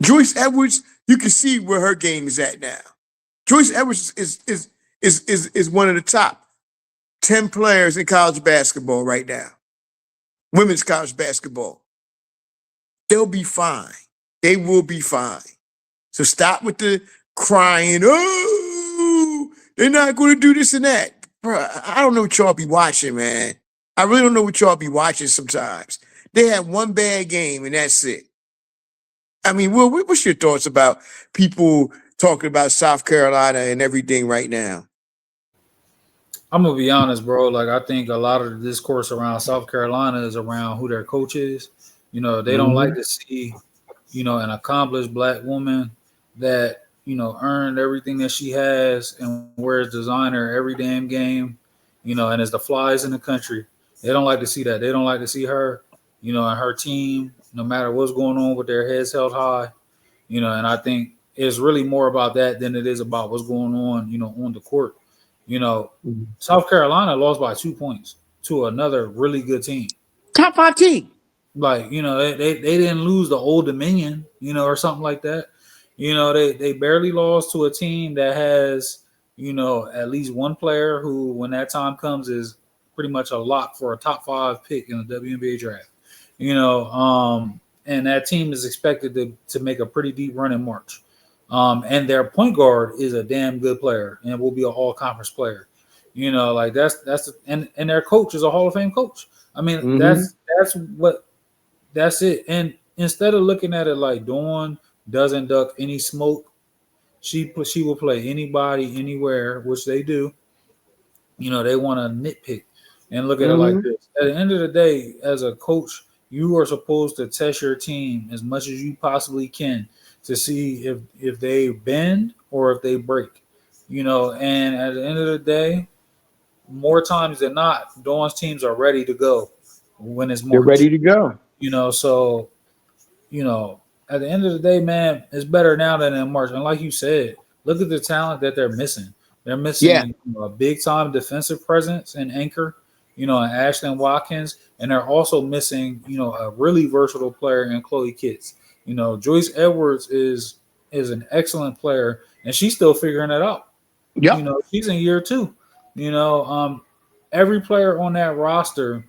Joyce Edwards, you can see where her game is at now. Joyce Edwards is is one of the top 10 players in college basketball right now. Women's college basketball. They'll be fine. They will be fine. So stop with the crying. Oh, they're not going to do this and that. Bro, I don't know what y'all be watching, man. I really don't know what y'all be watching sometimes. They have one bad game and that's it. I mean, Will, what's your thoughts about people talking about South Carolina and everything right now? I'm gonna be honest, bro. Like I think a lot of the discourse around South Carolina is around who their coach is. They don't like Mm-hmm. to see, an accomplished black woman that earned everything that she has and wears designer every damn game, and is the flies in the country. They don't like to see that. They don't like to see her, and her team, no matter what's going on with their heads held high, and I think it's really more about that than it is about what's going on, on the court. You know, South Carolina lost by 2 points to another really good team. Top 5 team. Like, they didn't lose the Old Dominion, or something like that. They barely lost to a team that has, at least one player who, when that time comes, is pretty much a lock for a top 5 pick in the WNBA draft. And that team is expected to make a pretty deep run in March. And their point guard is a damn good player and will be an all conference player. Like and their coach is a Hall of Fame coach. I mean, that's it. And instead of looking at it like Dawn doesn't duck any smoke, she will play anybody anywhere, which they do. They want to nitpick and look at it like this. At the end of the day, as a coach, you are supposed to test your team as much as you possibly can to see if they bend or if they break. And at the end of the day, more times than not, Dawn's teams are ready to go when it's March. They're ready to go. So, at the end of the day, man, it's better now than in March. And like you said, look at the talent that they're missing. They're missing a big time defensive presence and anchor, and Ashlyn Watkins. And they're also missing, a really versatile player in Chloe Kitts. Joyce Edwards is an excellent player, and she's still figuring it out. Yep. She's in year 2. Every player on that roster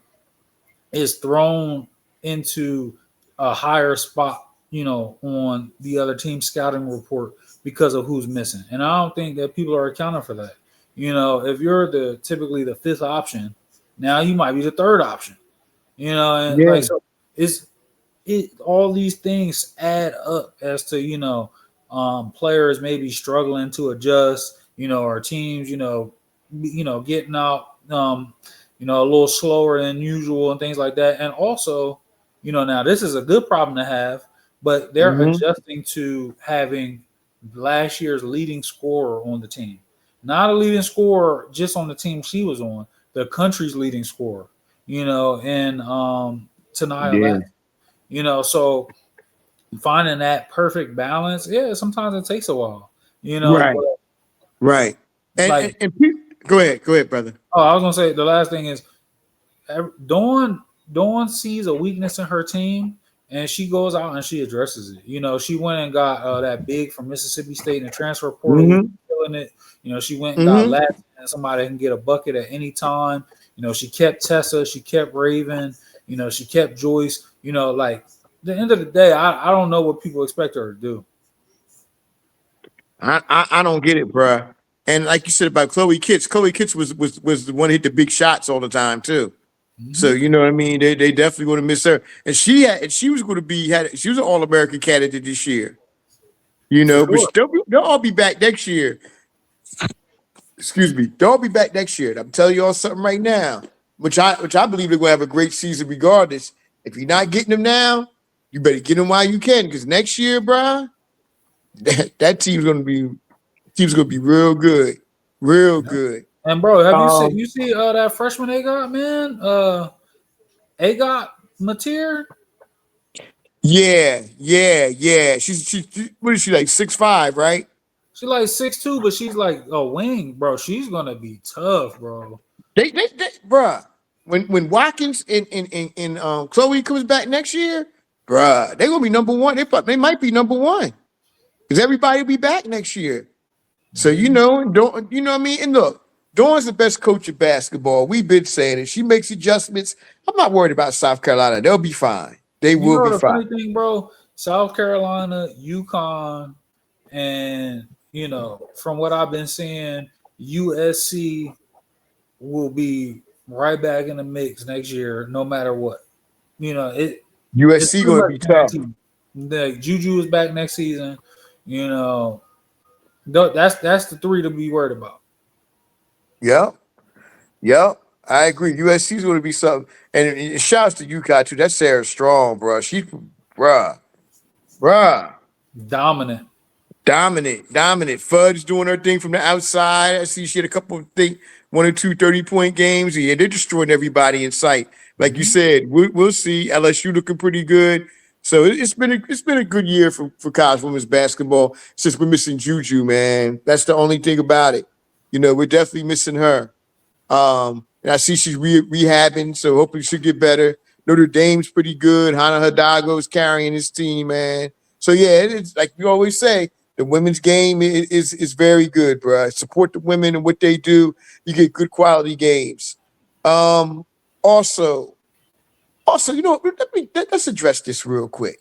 is thrown into a higher spot, on the other team scouting report because of who's missing. And I don't think that people are accounting for that. If you're typically the 5th option, now you might be the 3rd option. So all these things add up as to players maybe struggling to adjust, or teams getting out a little slower than usual and things like that. And also, now this is a good problem to have, but they're adjusting to having last year's leading scorer on the team, not a leading scorer just on the team she was on, the country's leading scorer, and Tanaya Lack. So finding that perfect balance, sometimes it takes a while, Right. And go ahead, brother. Oh, I was gonna say the last thing is Dawn sees a weakness in her team and she goes out and she addresses it. She went and got that big from Mississippi State in the transfer portal, killing it. She went and got Latin and somebody that can get a bucket at any time. She kept Tessa, she kept Raven, she kept Joyce. Like at the end of the day, I don't know what people expect her to do. I don't get it, bruh. And like you said about Chloe Kitts was the one that hit the big shots all the time too. So you know what I mean. They definitely going to miss her. And she was going to she was an All-American candidate this year. Sure. But they'll all be back next year. Excuse me, they'll all be back next year. And I'm telling you all something right now, which I believe they're going to have a great season regardless. If you're not getting them now, you better get them while you can, because next year, bruh, that team's going to be real good, real good. And bro, have you see that freshman they got, man? They got Mateer. Yeah. She's what is she, like 6'5", right? She's like 6'2", but she's like a wing, bro. She's gonna be tough, bro. They bruh. When Watkins and Chloe comes back next year, bruh, they're gonna be number one. They might be number one because everybody will be back next year. So don't you know what I mean? And look, Dawn's the best coach of basketball. We've been saying it. She makes adjustments. I'm not worried about South Carolina. They'll be fine. They You will know be the fine. funny thing, bro? South Carolina, UConn, and from what I've been seeing, USC will be right back in the mix next year, no matter what. It's USC pretty going to much be tough. guaranteed. The Juju is back next season. That's the three to be worried about. Yep. Yep. I agree. USC's going to be something. And shouts to UConn too. That's Sarah Strong, bro. Bruh. Dominant. Dominant. Fudge doing her thing from the outside. I see she had a couple of one or two 30-point games. Yeah, they're destroying everybody in sight. Like you said, we'll see. LSU looking pretty good. So it's been a good year for college women's basketball since we're missing Juju, man. That's the only thing about it. We're definitely missing her. And I see she's rehabbing, so hopefully she'll get better. Notre Dame's pretty good. Hana Hidalgo's carrying his team, man. So yeah, it's like you always say, the women's game is very good, bro. Support the women and what they do. You get good quality games. Also, let's address this real quick.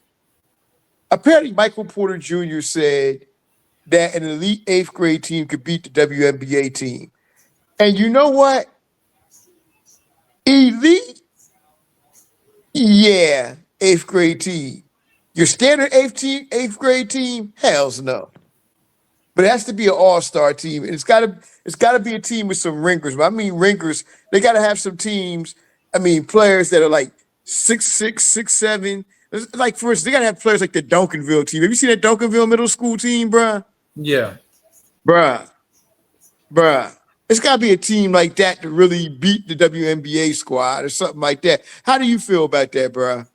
Apparently, Michael Porter Jr. said that an elite 8th grade team could beat the WNBA team. And you know what? Elite? Yeah, 8th grade team. Your standard 8th grade team? Hells no. But it has to be an all-star team. And it's gotta be a team with some ringers. But I mean ringers, they gotta have some teams. I mean, players that are like 6'6", 6'7". Like for instance, they gotta have players like the Duncanville team. Have you seen that Duncanville middle school team, bruh? Yeah. Bruh. It's gotta be a team like that to really beat the WNBA squad or something like that. How do you feel about that, bruh?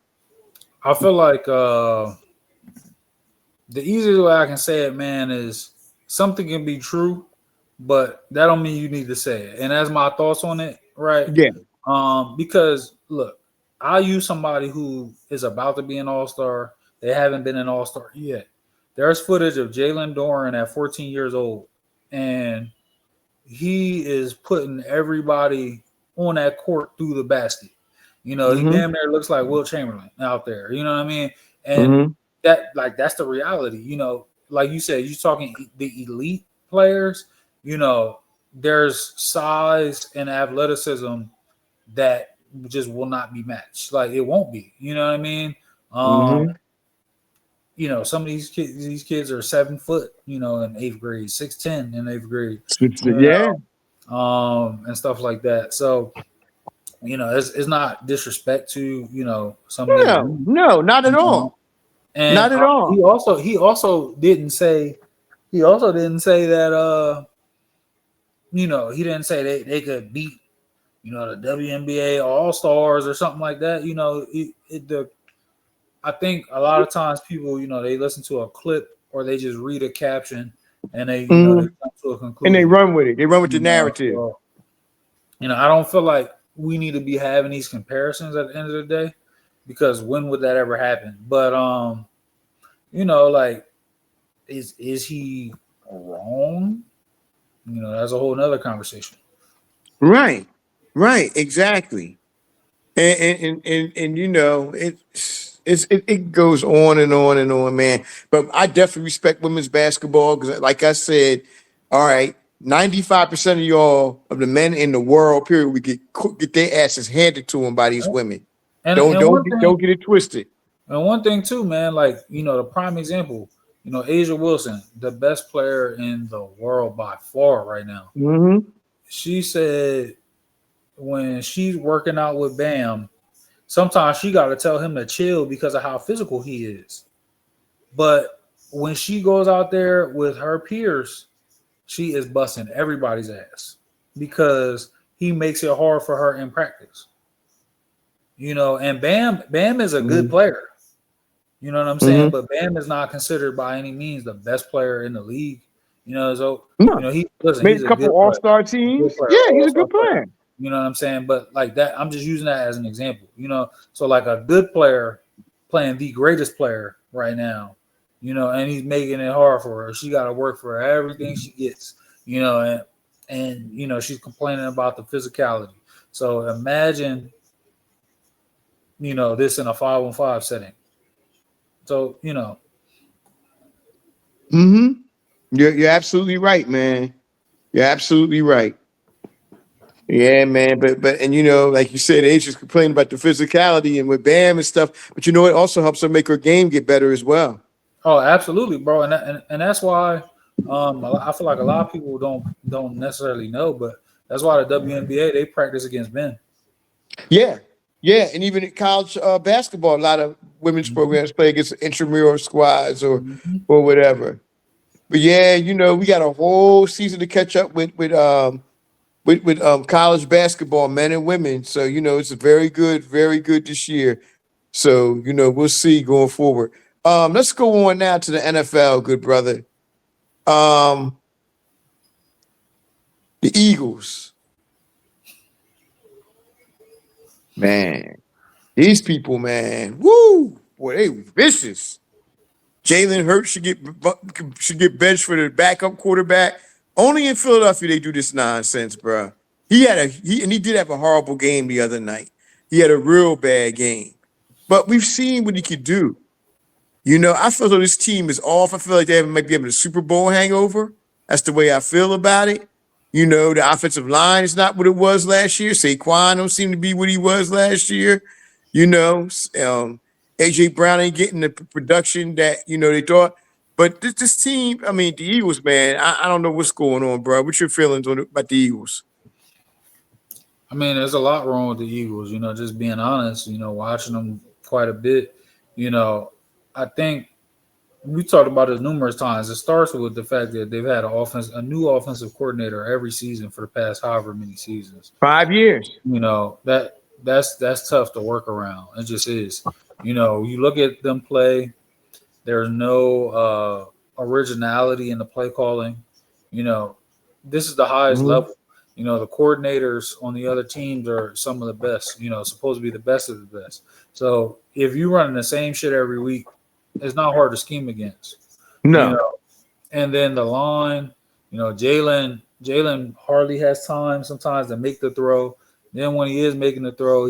I feel like the easiest way I can say it, man, is something can be true, but that don't mean you need to say it. And that's my thoughts on it, right? Yeah. Because look, I use somebody who is about to be an all-star. They haven't been an all-star yet. There's footage of Jalen Doran at 14 years old, and he is putting everybody on that court through the basket. He damn near looks like Will Chamberlain out there. You know what I mean? And that's the reality. Like you said, you're talking the elite players. There's size and athleticism that just will not be matched. Like it won't be. You know what I mean? Some of these kids are 7 foot. In 8th grade, 6'10" in 8th grade. Yeah. And stuff like that. So, it's not disrespect to some of these. No, not at all. And not at all. He also didn't say that he didn't say they could beat the WNBA All-Stars or something like that. I think a lot of times people, they listen to a clip or they just read a caption and they they come to a conclusion. And they run with it. They run with the narrative. So, I don't feel like we need to be having these comparisons at the end of the day, because when would that ever happen? But like, is he wrong? That's a whole nother conversation. Right, exactly. And it goes on and on and on, man. But I definitely respect women's basketball because, like I said, all right, 95% of y'all of the men in the world, period, we get their asses handed to them by these women. Don't get it twisted. And one thing too, man, like the prime example, Asia Wilson, the best player in the world by far right now. She said when she's working out with Bam, sometimes she got to tell him to chill because of how physical he is. But when she goes out there with her peers, she is busting everybody's ass because he makes it hard for her in practice. And Bam is a good player. You know what I'm saying? But Bam is not considered by any means the best player in the league. He made a couple all-star teams. Yeah, he's a good player. You know what I'm saying? But like that, I'm just using that as an example. So like a good player playing the greatest player right now and he's making it hard for her. She got to work for everything she gets, and she's complaining about the physicality. So imagine, this in a 5-on-5 setting. So, Mm-hmm. You're absolutely right, man. You're absolutely right. Yeah, man. But and like you said, Asia's complaining about the physicality and with Bam and stuff. But it also helps her make her game get better as well. oh, absolutely, bro. And that's why I feel like a lot of people don't necessarily know, but that's why the WNBA they practice against men. Yeah, yeah, and even in college basketball, a lot of women's Mhm. programs play against intramural squads or Mhm. whatever. But yeah, we got a whole season to catch up with college basketball, men and women. So it's very good this year. So we'll see going forward. Let's go on now to the NFL, good brother. Um, the Eagles, man, these people, man, woo, boy, they vicious. Jalen Hurts should get benched for the backup quarterback. Only in Philadelphia they do this nonsense, bro. He did have a horrible game the other night. He had a real bad game, but we've seen what he could do. I feel though this team is off. I feel like they might be having a Super Bowl hangover. That's the way I feel about it. The offensive line is not what it was last year. Saquon don't seem to be what he was last year. You know, AJ Brown ain't getting the production that they thought. But this team, I mean, the Eagles, man, I don't know what's going on, bro. What's your feelings about the Eagles? I mean, there's a lot wrong with the Eagles. Just being honest. Watching them quite a bit. You know, I think we talked about it numerous times. It starts with the fact that they've had a new offensive coordinator every season for the past however many seasons. 5 years. That's tough to work around. It just is. You look at them play. There's no originality in the play calling. You know, this is the highest Mhm. level. The coordinators on the other teams are some of the best. Supposed to be the best of the best. So if you're running the same shit every week, it's not hard to scheme against. You No. know, and then the line, Jalen hardly has time sometimes to make the throw. Then when he is making the throw,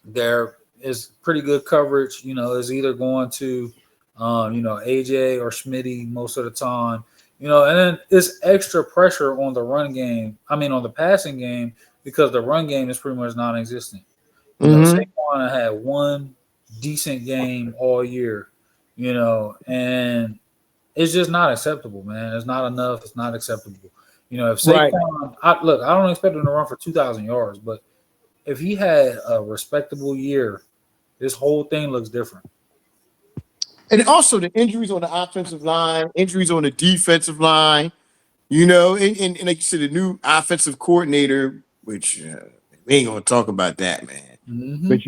there is pretty good coverage. Is either going to, AJ or Smitty most of the time. And then it's extra pressure on the run game. I mean, on the passing game because the run game is pretty much non-existent. Hmm. Saquon had one decent game all year. And it's just not acceptable, man. It's not enough. It's not acceptable. If Right. Saquon, I don't expect him to run for 2,000 yards, but if he had a respectable year, this whole thing looks different. And also the injuries on the offensive line, injuries on the defensive line. And like you said, the new offensive coordinator, which we ain't gonna talk about that, man. Hmm. But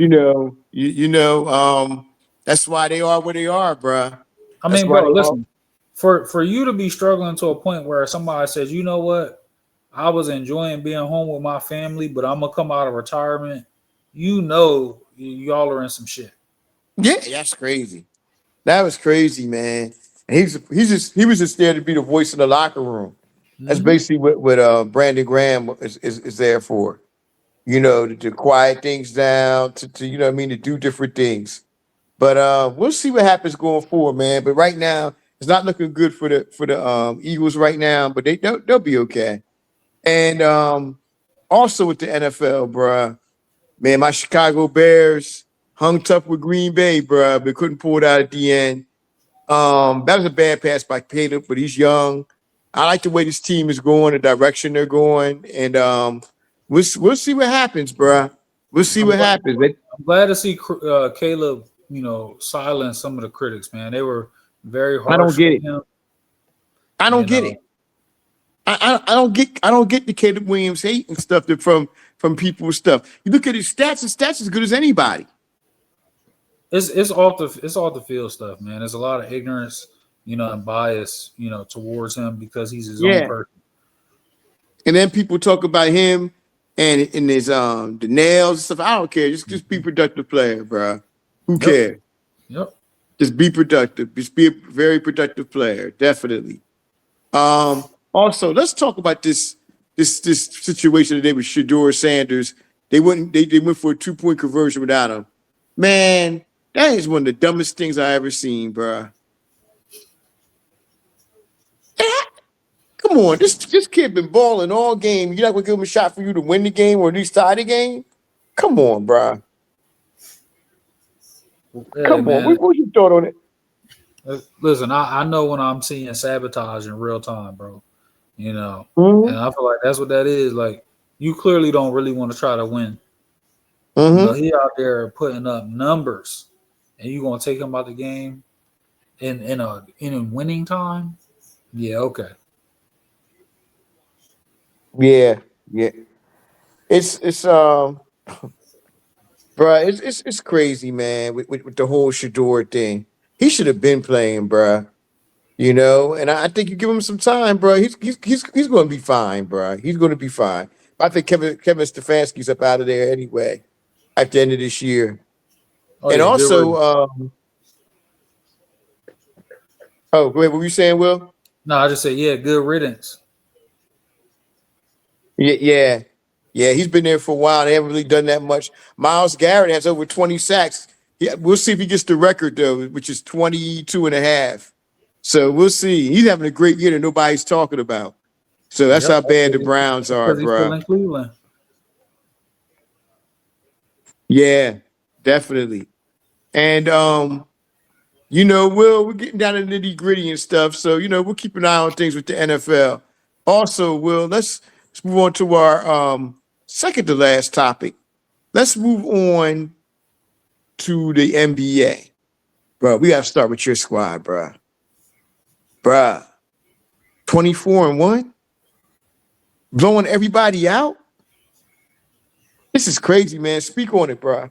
that's why they are where they are, bruh. I That's mean, why bro, they are. listen, for you to be struggling to a point where somebody says, you know what, I was enjoying being home with my family, but I'm gonna come out of retirement. Y'all are in some shit. Yeah, that's crazy. That was crazy, man. And he was just there to be the voice of the locker room. That's Hmm. basically what Brandon Graham is there for. To quiet things down, to what I mean, to do different things. But we'll see what happens going forward, man. But right now, it's not looking good for the Eagles right now. But they'll be okay. And also with the NFL, bruh, man, my Chicago Bears hung tough with Green Bay, bruh, but couldn't pull it out at the end. That was a bad pass by Caleb, but he's young. I like the way this team is going, the direction they're going, and we'll see what happens, bruh. We'll see I'm what glad, happens. I'm glad to see Caleb, silence some of the critics, man. They were very I don't harsh get on it. him. I don't And get it. I don't get the Caleb Williams hate and stuff that from people's stuff. You look at his stats, his stats as good as anybody. it's off the field stuff, man. There's a lot of ignorance, and bias, towards him because he's his own Yeah. person. And then people talk about him and his the nails and stuff. I don't care. Just be Mhm. productive player, bro. Who Yep, cares? yep. Just be productive. Just be a very productive player. Definitely. Also, let's talk about this situation today with Shador Sanders. They went for a 2-point conversion without him. Man, that is one of the dumbest things I ever seen, bruh. Come on, this kid been balling all game. You're not gonna give him a shot for you to win the game or at least tie the game? Come on, bruh. Hey Come on. man, What's your thought on it? listen, I know when I'm seeing sabotage in real time, bro. And Mm-hmm. I feel like that's what that is. Like, you clearly don't really want to try to win. Mm-hmm. He out there putting up numbers, and you gonna take him out the game in winning time? Yeah, okay. Yeah, yeah. It's bruh, it's crazy, man, with the whole Shador thing. He should have been playing, bruh. And I think you give him some time, bruh. He's gonna be fine, bruh. He's gonna be fine. I think Kevin Stefanski's up out of there anyway at the end of this year. Oh And yeah, good also, riddance. oh, go ahead, what were you saying, Will? No, I just say yeah, good riddance. Yeah, yeah. Yeah, he's been there for a while. They haven't really done that much. Miles Garrett has over 20 sacks. Yeah, we'll see if he gets the record, though, which is 22 and a half. So we'll see. He's having a great year that nobody's talking about. So that's Yep, how bad the Browns that's are, because he's still bro. in Cleveland. Yeah, definitely. And Will, we're getting down to the nitty-gritty and stuff. So, we'll keep an eye on things with the NFL. Also, Will, let's move on to our second to last topic. Let's move on to the NBA. Bro, we gotta start with your squad, bro. Bruh, 24-1, blowing everybody out. This is crazy, man. Speak on it, bro.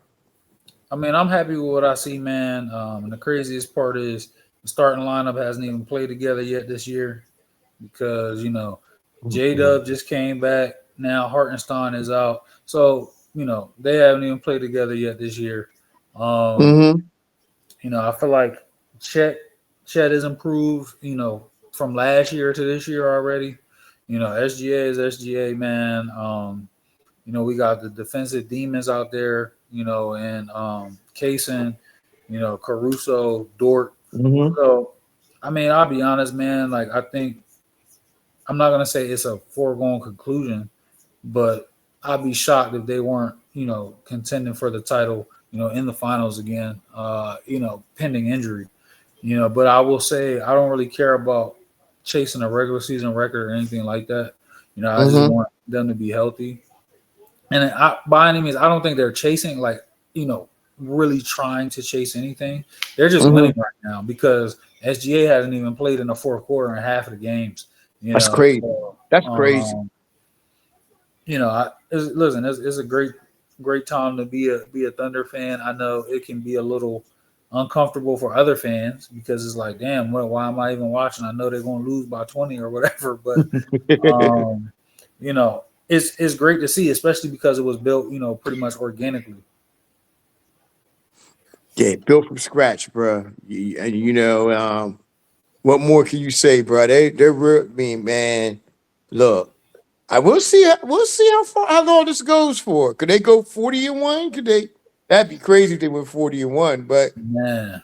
I mean, I'm happy with what I see, man. And the craziest part is the starting lineup hasn't even played together yet this year because J Dub just came back. Now Hartenstein is out, so they haven't even played together yet this year. Um, Mm-hmm. I feel like Chet is improved. From last year to this year already. SGA is SGA, man. We got the defensive demons out there, and Kaysen, Caruso, Dort. Mm-hmm. So, I mean, I'll be honest, man. Like, I think I'm not gonna say it's a foregone conclusion, but I'd be shocked if they weren't, contending for the title, in the finals again, pending injury. But I will say I don't really care about chasing a regular season record or anything like that. I just Mm-hmm. want them to be healthy. And by any means, I don't think they're chasing really trying to chase anything. They're just winning Mm-hmm. right now because SGA hasn't even played in the fourth quarter in half of the games. That's crazy. So That's crazy. listen, it's a great time to be a Thunder fan. I know it can be a little uncomfortable for other fans because it's like, damn, why am I even watching? I know they're going to lose by 20 or whatever, but um, it's great to see, especially because it was built, pretty much organically. Yeah, built from scratch, bro. What more can you say, bro? They're real. I mean, man, look, I will see. We'll see how long this goes for. Could they go 40-1? Could they? That'd be crazy if they went 40-1. But Man,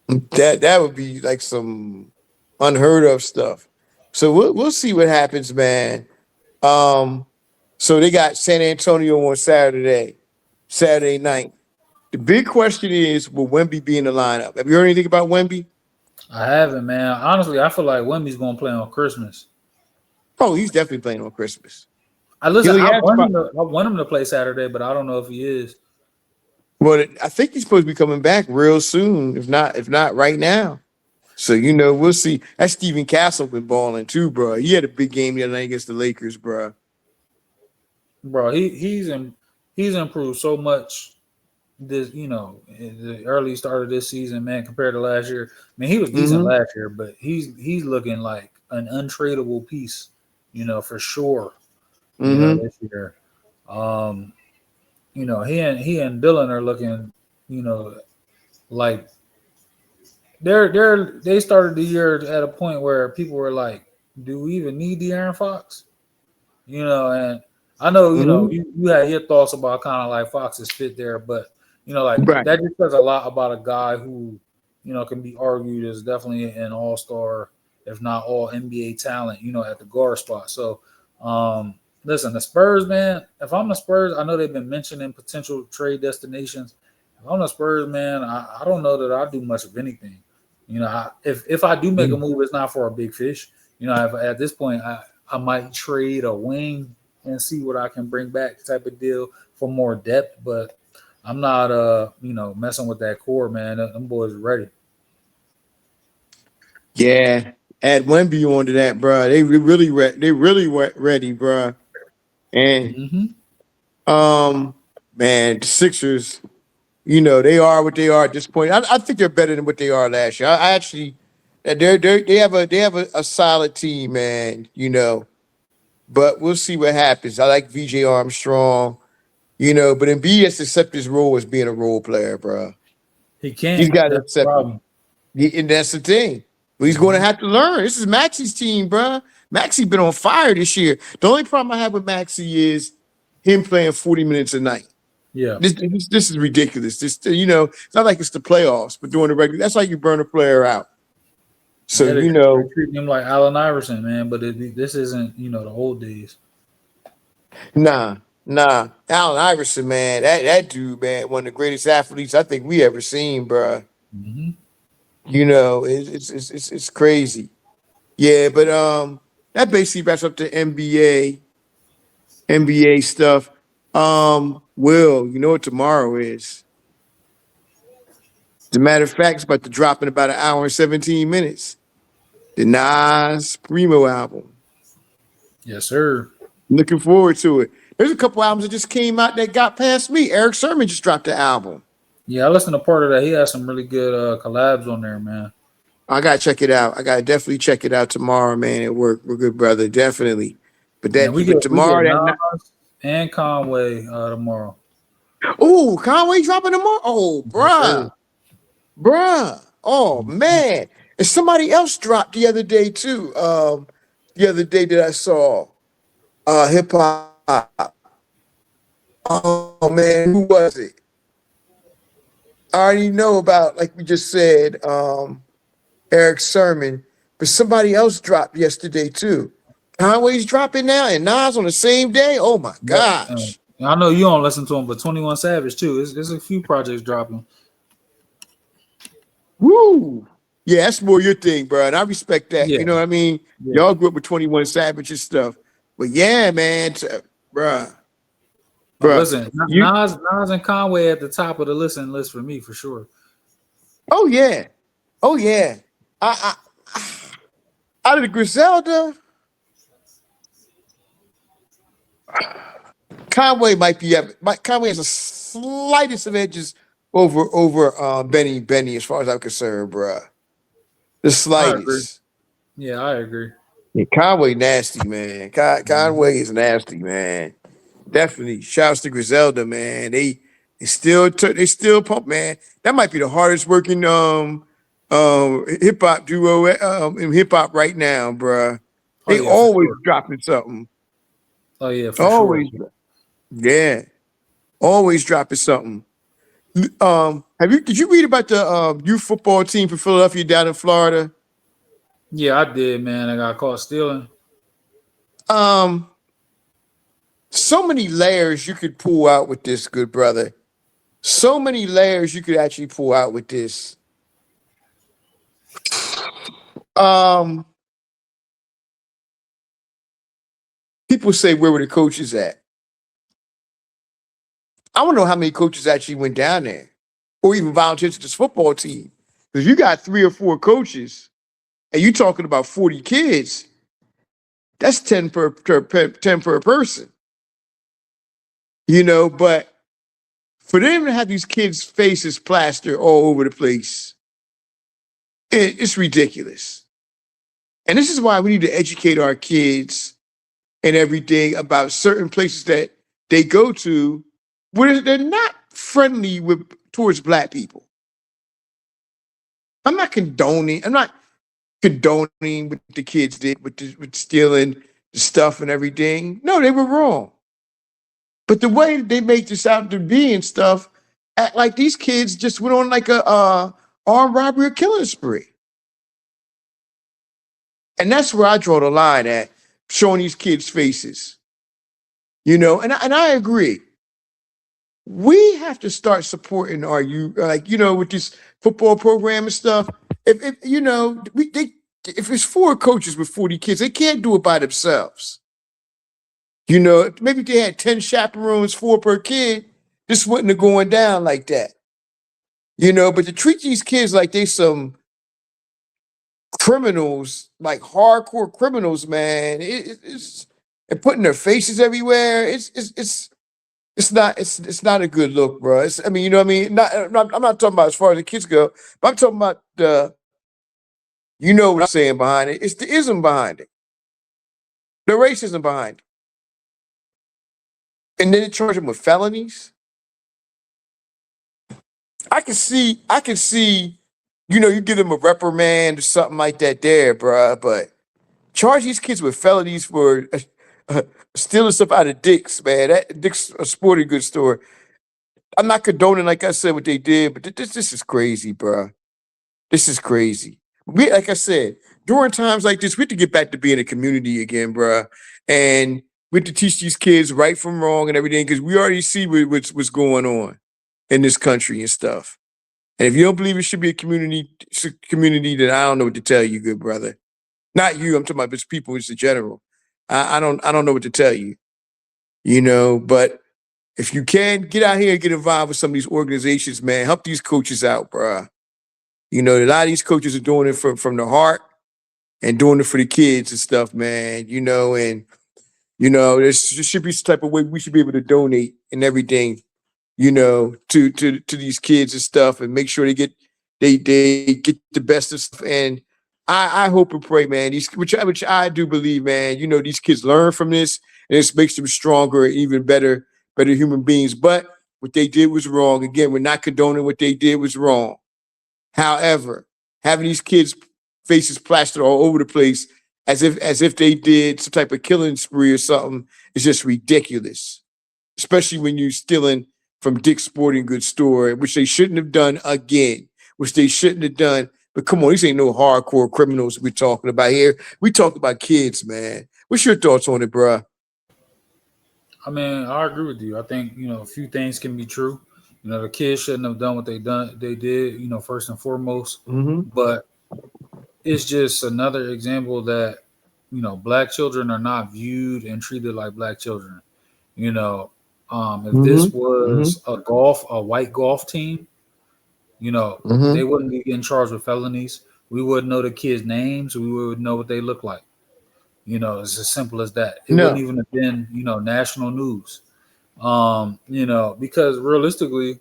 that would be like some unheard of stuff. So we'll see what happens, man. Um, so they got San Antonio on Saturday night. The big question is, will Wemby be in the lineup? Have you heard anything about Wemby? I haven't, man. Honestly, I feel like Wemby's going to play on Christmas. Oh, he's definitely playing on Christmas. I He listen. only has about. I want him to play Saturday, but I don't know if he is. Well, I think he's supposed to be coming back real soon. If not right now. So we'll see. That Stephen Castle been balling too, bro. He had a big game the other night against the Lakers, bro. Bro, he's improved so much this in the early start of this season, man, compared to last year. I mean, he was decent Mm-hmm. last year, but he's looking like an untradeable piece, for sure. Mm-hmm. This year. He and Dylan are looking, like they started the year at a point where people were like, "Do we even need De'Aaron Fox?" And I know Mhm. you had your thoughts about kind of like Fox's fit there, but like Right. that just says a lot about a guy who can be argued as definitely an all star, if not all NBA talent, at the guard spot. So, listen, the Spurs, man. If I'm the Spurs, I know they've been mentioning potential trade destinations. If I'm the Spurs, man, I don't know that I do much of anything. If I do make a Mhm. move, it's not for a big fish. If at this point I might trade a wing and see what I can bring back type of deal for more depth, but I'm not messing with that core, man. Them boys are ready. Yeah. Add Wemby onto that, bro. They really ready, bro. And Mm-hmm. um, man, the Sixers, they are what they are at this point. I think they're better than what they are last year. I actually, they have a solid team, man. But we'll see what happens. I like VJ Armstrong, but Embiid has to accept his role as being a role player, bro. He He's can't. got to That's the accept it. problem. And that's the thing. But he's going to Mm-hmm. have to learn. This is Maxi's team, bro. Maxi been on fire this year. The only problem I have with Maxi is him playing 40 minutes a night. Yeah. This is ridiculous. It's not like it's the playoffs, but during the regular, that's how you burn a player out. So Yeah, they're treating him like Allen Iverson, man. But this isn't, the old days. nah. Allen Iverson, man, that dude, man, one of the greatest athletes I think we ever seen, bro. Mm-hmm. It's crazy. Yeah, but that basically wraps up the NBA stuff. Will, you know what tomorrow is? As a matter of fact, it's about to drop in about an hour and 17 minutes. The Nas Primo album. Yes, sir. Looking forward to it. There's a couple albums that just came out that got past me. Eric Sermon just dropped the album. Yeah, I listened to part of that. He has some really good collabs on there, man. I gotta check it out. I gotta definitely check it out tomorrow, man. At work, we're good, brother. Definitely. But Yeah, we get we get tomorrow that night. Nas and Conway tomorrow. Oh, Conway dropping tomorrow. Oh, Yes, sir. bruh. Oh Mhm. man. And somebody else dropped the other day too. The other day that I saw hip hop. Oh man, who was it? I already know about, like we just said, Eric Sermon, but somebody else dropped yesterday too. Conway's dropping now and Nas on the same day. Oh my Yep. gosh. I know you don't listen to him, but 21 Savage too. There's a few projects dropping. Woo. Yeah, that's more your thing, bro. And I respect that. Yeah, You know what I mean? yeah. Y'all grew up with 21 Savage and stuff. But yeah, man, bruh, Oh, bruh. listen, You Nas and Conway at the top of the list for me for sure. oh yeah. Oh yeah. Out of the Griselda, Conway might be Conway has the slightest of edges over Benny as far as I'm concerned, bruh. The I agree. slightest. Yeah, I agree. Yeah, Conway nasty, man. Mhm. Conway is nasty, man. Definitely. Shouts to Griselda, man. They still pump, man. That might be the hardest working hip hop duo in hip hop right now, bruh. Oh They yeah, for always sure. dropping something. Oh yeah, for sure. Always, yeah. Always dropping something. Did you read about the youth football team for Philadelphia down in Florida? Yeah, I did, man. I got caught stealing. Um, so many layers you could pull out with this, good brother. So many layers you could actually pull out with this. Um, People say, where were the coaches at? I want to know how many coaches actually went down there or even volunteered to this football team. Because you got 3 or 4 coaches and you're talking about 40 kids, that's 10 per person, but for them to have these kids' faces plastered all over the place, it's ridiculous. And this is why we need to educate our kids and everything about certain places that they go to where they're not friendly with towards black people. I'm not condoning. I'm not condoning what the kids did with stealing the stuff and everything. No, they were wrong. But the way they make this out to be and stuff, act like these kids just went on like a armed robbery or killing spree. And that's where I draw the line at, showing these kids' faces. And I agree. We have to start supporting our youth, like with this football program and stuff. If if it's 4 coaches with 40 kids, they can't do it by themselves. Maybe if they had 10 chaperones, 4 per kid, this wouldn't have going down like that. But to treat these kids like they some criminals, like hardcore criminals, man, it's and putting their faces everywhere. It's not a good look, bro. I mean, you know what I mean? I'm not talking about as far as the kids go, but I'm talking about what I'm saying behind it. It's the ism behind it, the racism behind it, and then they charge them with felonies. I can see, you give them a reprimand or something like that there, bro. But charge these kids with felonies for stealing stuff out of Dick's, man. That Dick's a sporting goods store. I'm not condoning, like I said, what they did, but this is crazy, bro. This is crazy. Like I said, during times like this, we have to get back to being a community again, bro. And we have to teach these kids right from wrong and everything, because we already see what's going on in this country and stuff. And if you don't believe it should be a community, then I don't know what to tell you, good brother. Not you. I'm talking about just people just in general. I don't know what to tell you. But if you can get out here and get involved with some of these organizations, man, help these coaches out, bro. A lot of these coaches are doing it from the heart and doing it for the kids and stuff, man. And there should be some type of way we should be able to donate and everything, to these kids and stuff, and make sure they get the best of stuff. And I hope and pray, man, which I do believe, man, these kids learn from this, and this makes them stronger and even better human beings. But what they did was wrong. Again, we're not condoning what they did was wrong. However, having these kids' faces plastered all over the place as if they did some type of killing spree or something is just ridiculous. Especially when you're stealing from Dick's Sporting Goods store, which they shouldn't have done again, which they shouldn't have done. But come on, these ain't no hardcore criminals we're talking about here. We talking about kids, man. What's your thoughts on it, bruh? I mean, I agree with you. I think a few things can be true. The kids shouldn't have done what they did. First and foremost, Mm-hmm. but it's just another example that black children are not viewed and treated like black children. You know, if this Mm-hmm. was a white golf team, they Mm-hmm. wouldn't be getting charged with felonies. We wouldn't know the kids' names. We would know what they look like. It's as simple as that. It wouldn't No. even have been, national news. Because realistically,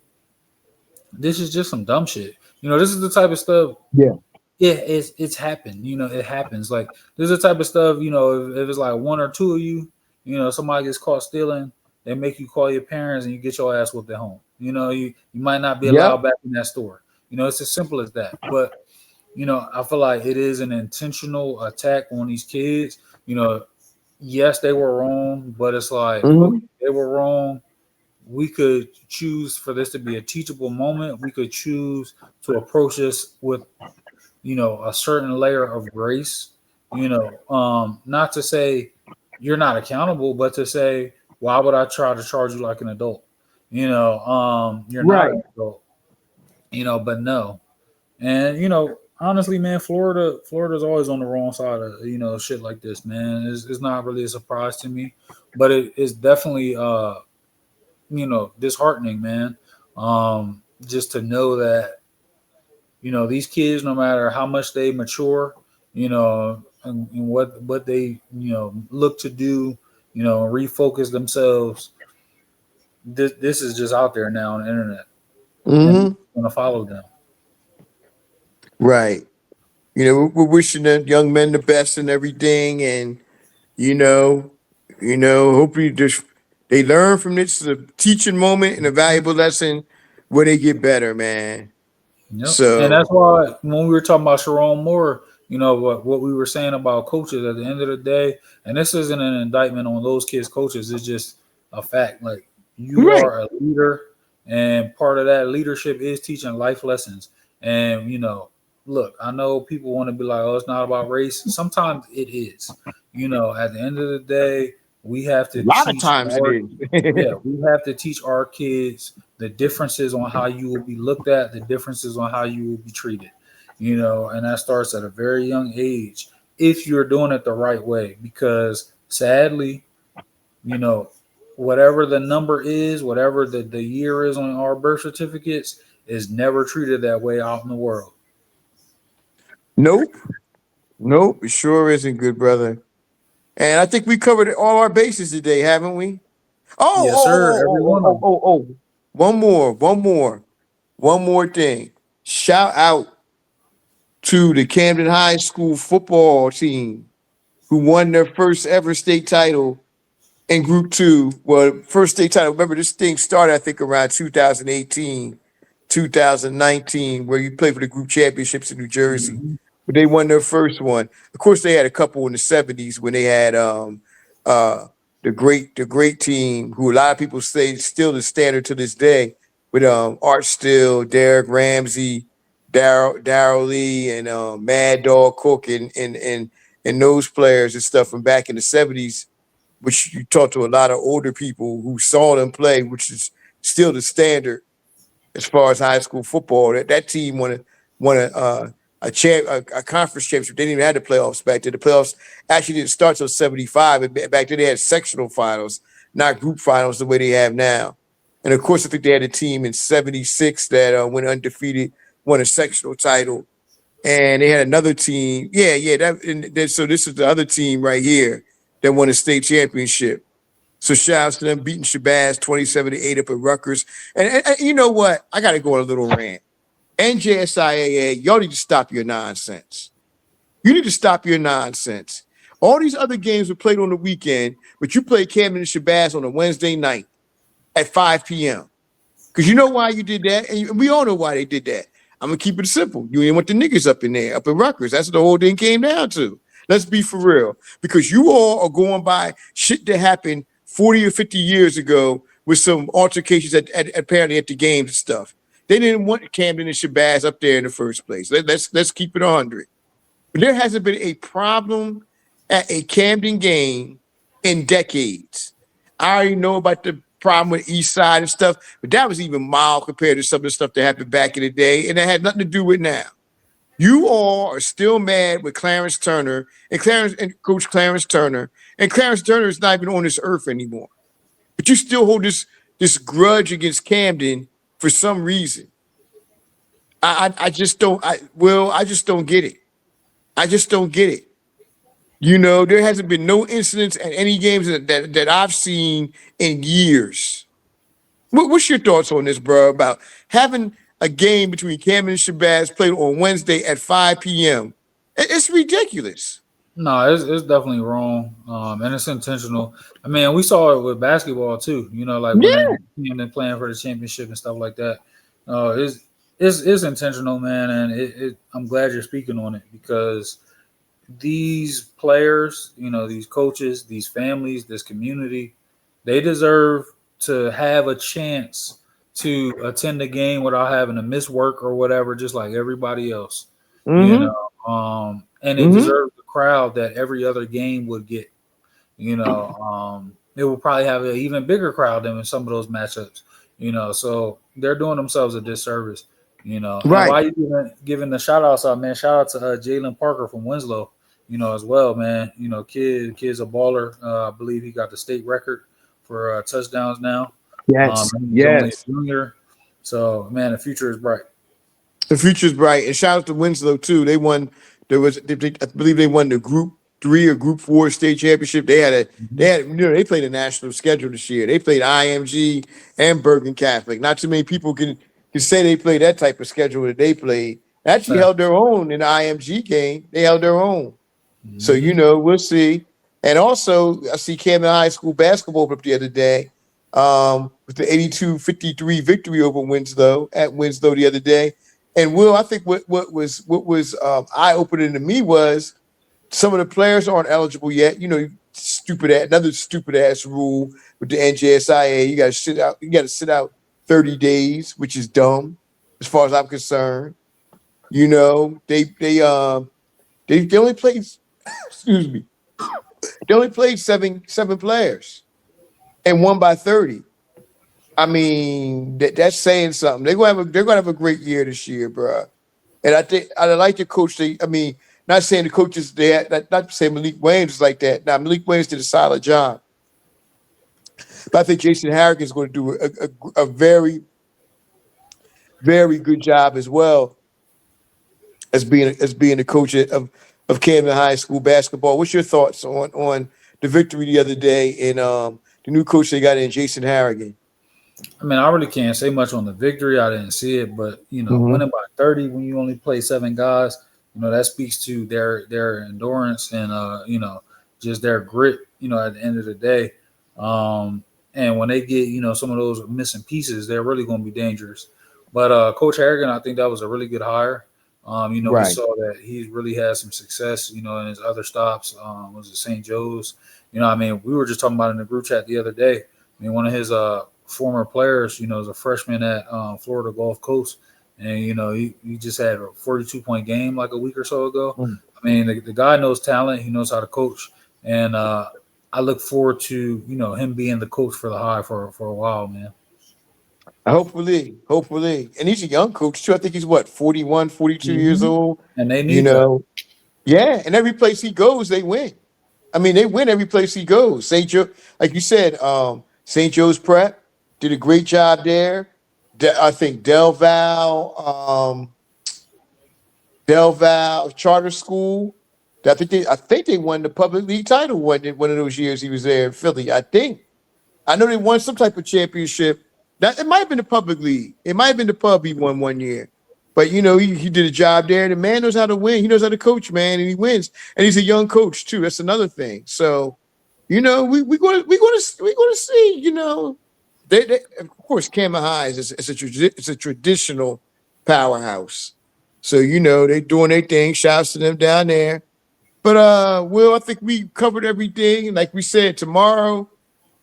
this is just some dumb shit. This is the type of stuff. Yeah. Yeah, it's happened. It happens. Like this is the type of stuff. If it's like one or two of you, somebody gets caught stealing, they make you call your parents and you get your ass whooped at home. You might not be allowed Yep. back in that store. It's as simple as that. But I feel like it is an intentional attack on these kids. Yes, they were wrong, but it's like, okay, Mm-hmm. they were wrong. We could choose for this to be a teachable moment. We could choose to approach this with, a certain layer of grace. Not to say you're not accountable, but to say, why would I try to charge you like an adult? You're not Right. an adult, but no. And honestly, man, Florida's always on the wrong side of shit like this, man. It's not really a surprise to me, but it is definitely disheartening, man. Just to know that these kids, no matter how much they mature, and what they look to do, refocus themselves. This is just out there now on the internet, and Mm-hmm. people want to follow them. Right. We're wishing the young men the best and everything, and you know, hopefully just they learn from this, a teaching moment and a valuable lesson where they get better, man. Yep. And So that's why when we were talking about Sherrone Moore, what we were saying about coaches at the end of the day, and this isn't an indictment on those kids' coaches, it's just a fact. Like you right, are a leader, and part of that leadership is teaching life lessons. And look, I know people want to be like, "Oh, it's not about race." Sometimes it is. At the end of the day, we have a to lot of teach times it our is. yeah, we have to teach our kids the differences on how you will be looked at, the differences on how you will be treated, and that starts at a very young age if you're doing it the right way. Because sadly, you know, whatever the number is, whatever the year is on our birth certificates, is never treated that way out in the world. Nope, nope, it sure isn't, good brother. And I think we covered all our bases today, haven't we? Oh, Yes, oh, sir. oh, Every oh, one of oh, oh, them. oh, oh. One more thing. Shout out to the Camden High School football team who won their first ever state title in Group Two. Well, first state title. Remember, this thing started, I think, around 2018, 2019, where you played for the group championships in New Jersey. Mhm. But they won their first one. Of course, they had a couple in the 70s when they had uh the great team who a lot of people say is still the standard to this day with Art Still, Derek Ramsey, Daryl Lee, and Mad Dog Cook and those players and stuff from back in the 70s, which you talk to a lot of older people who saw them play, which is still the standard as far as high school football. That team won a conference championship. They didn't even have the playoffs back then. The playoffs actually didn't start till 75. And back then they had sectional finals, not group finals the way they have now. And of course, I think they had a team in 76 that went undefeated, won a sectional title. And they had another team. Yeah, yeah. So this is the other team right here that won a state championship. So shout out to them beating Shabazz 27-8 up at Rutgers. And you know what? I got to go on a little rant. NJSIAA, y'all need to stop your nonsense. You need to stop your nonsense. All these other games were played on the weekend, but you play Camden and Shabazz on a Wednesday night at 5 p.m. Because you know why you did that? And we all know why they did that. I'm going to keep it simple. You didn't want the niggas up in there, up in Rutgers. That's what the whole thing came down to. Let's be for real. Because you all are going by shit that happened 40 or 50 years ago with some altercations apparently at the games and stuff. They didn't want Camden and Shabazz up there in the first place. Let's keep it 100. But there hasn't been a problem at a Camden game in decades. I already know about the problem with East Side and stuff, but that was even mild compared to some of the stuff that happened back in the day, and that had nothing to do with now. You all are still mad with Clarence Turner and Coach Clarence Turner, and Clarence Turner is not even on this earth anymore. But you still hold this grudge against Camden for some reason. I just don't. I just don't get it. I just don't get it. There hasn't been no incidents at any games that I've seen in years. What's your thoughts on this, bro? About having a game between Cam and Shabazz played on Wednesday at 5 p.m. It's ridiculous. No, it's definitely wrong, and it's intentional. I mean, we saw it with basketball too. Like when they Yeah. came in playing for the championship and stuff like that. It's intentional, man, and I'm glad you're speaking on it because these players, these coaches, these families, this community, they deserve to have a chance to attend a game without having to miss work or whatever, just like everybody else. Mm-hmm. And it Mm-hmm. deserves the crowd that every other game would get. It will probably have an even bigger crowd than in some of those matchups. So they're doing themselves a disservice. And Right. why you giving the shout outs out, man? Shout out to Jalen Parker from Winslow, as well, man. Kid's a baller. I believe he got the state record for touchdowns now. Yes. And he's only a Yes. junior, so man, the future is bright. The future's bright. And shout out to Winslow too. They won. I believe they won the Group Three or Group Four state championship. Mhm. They played a national schedule this year. They played IMG and Bergen Catholic. Not too many people can say they played that type of schedule that they played. Actually held their own in the IMG game. They held their own. So Mm-hmm. we'll see. And also, I see Camden High School basketball up the other day with the 82-53 victory over Winslow at Winslow the other day. And Will, I think what was eye opening to me was some of the players aren't eligible yet. You know, another stupid ass rule with the NJSIA. You got to sit out 30 days, which is dumb as far as I'm concerned. You know, they only played excuse me. They only played seven players and won by 30. I mean, that's saying something. They're gonna have a great year this year, bro. And I think I like the coach. I mean, not saying the coaches they had, not saying Malik Williams is like that. Now Malik Williams did a solid job, but I think Jason Harrigan is going to do a very very good job as well as being the coach of Camden High School basketball. What's your thoughts on the victory the other day and the new coach they got in, Jason Harrigan? I mean, I really can't say much on the victory. I didn't see it, but winning by 30 when you only play 7 guys, that speaks to their endurance and just their grit. At the end of the day, and when they get some of those missing pieces, they're really going to be dangerous. But Coach Harrigan, I think that was a really good hire. We saw that he really had some success, in his other stops. Was it St. Joe's? We were just talking about it in the group chat the other day. One of his former players, is a freshman at Florida Gulf Coast, and he just had a 42-point game like a week or so ago. The guy knows talent, he knows how to coach, and I look forward to him being the coach for the High for a while, man. Hopefully, and he's a young coach too. I think he's 41, 42 years old, and they need that. Yeah, and every place he goes, they win. They win every place he goes. St. Joe, like you said, St. Joe's Prep did a great job there. I think Del Val Charter School. I think they won the public league title one of those years he was there in Philly. I know they won some type of championship. It might have been the public league. It might have been the pub he won one year. But he did a job there. The man knows how to win. He knows how to coach, man, and he wins. And he's a young coach too. That's another thing. So, we're going to see. They of course Camden High is a traditional powerhouse. So they're doing their thing. Shouts to them down there. But Will, I think we covered everything. Like we said, tomorrow,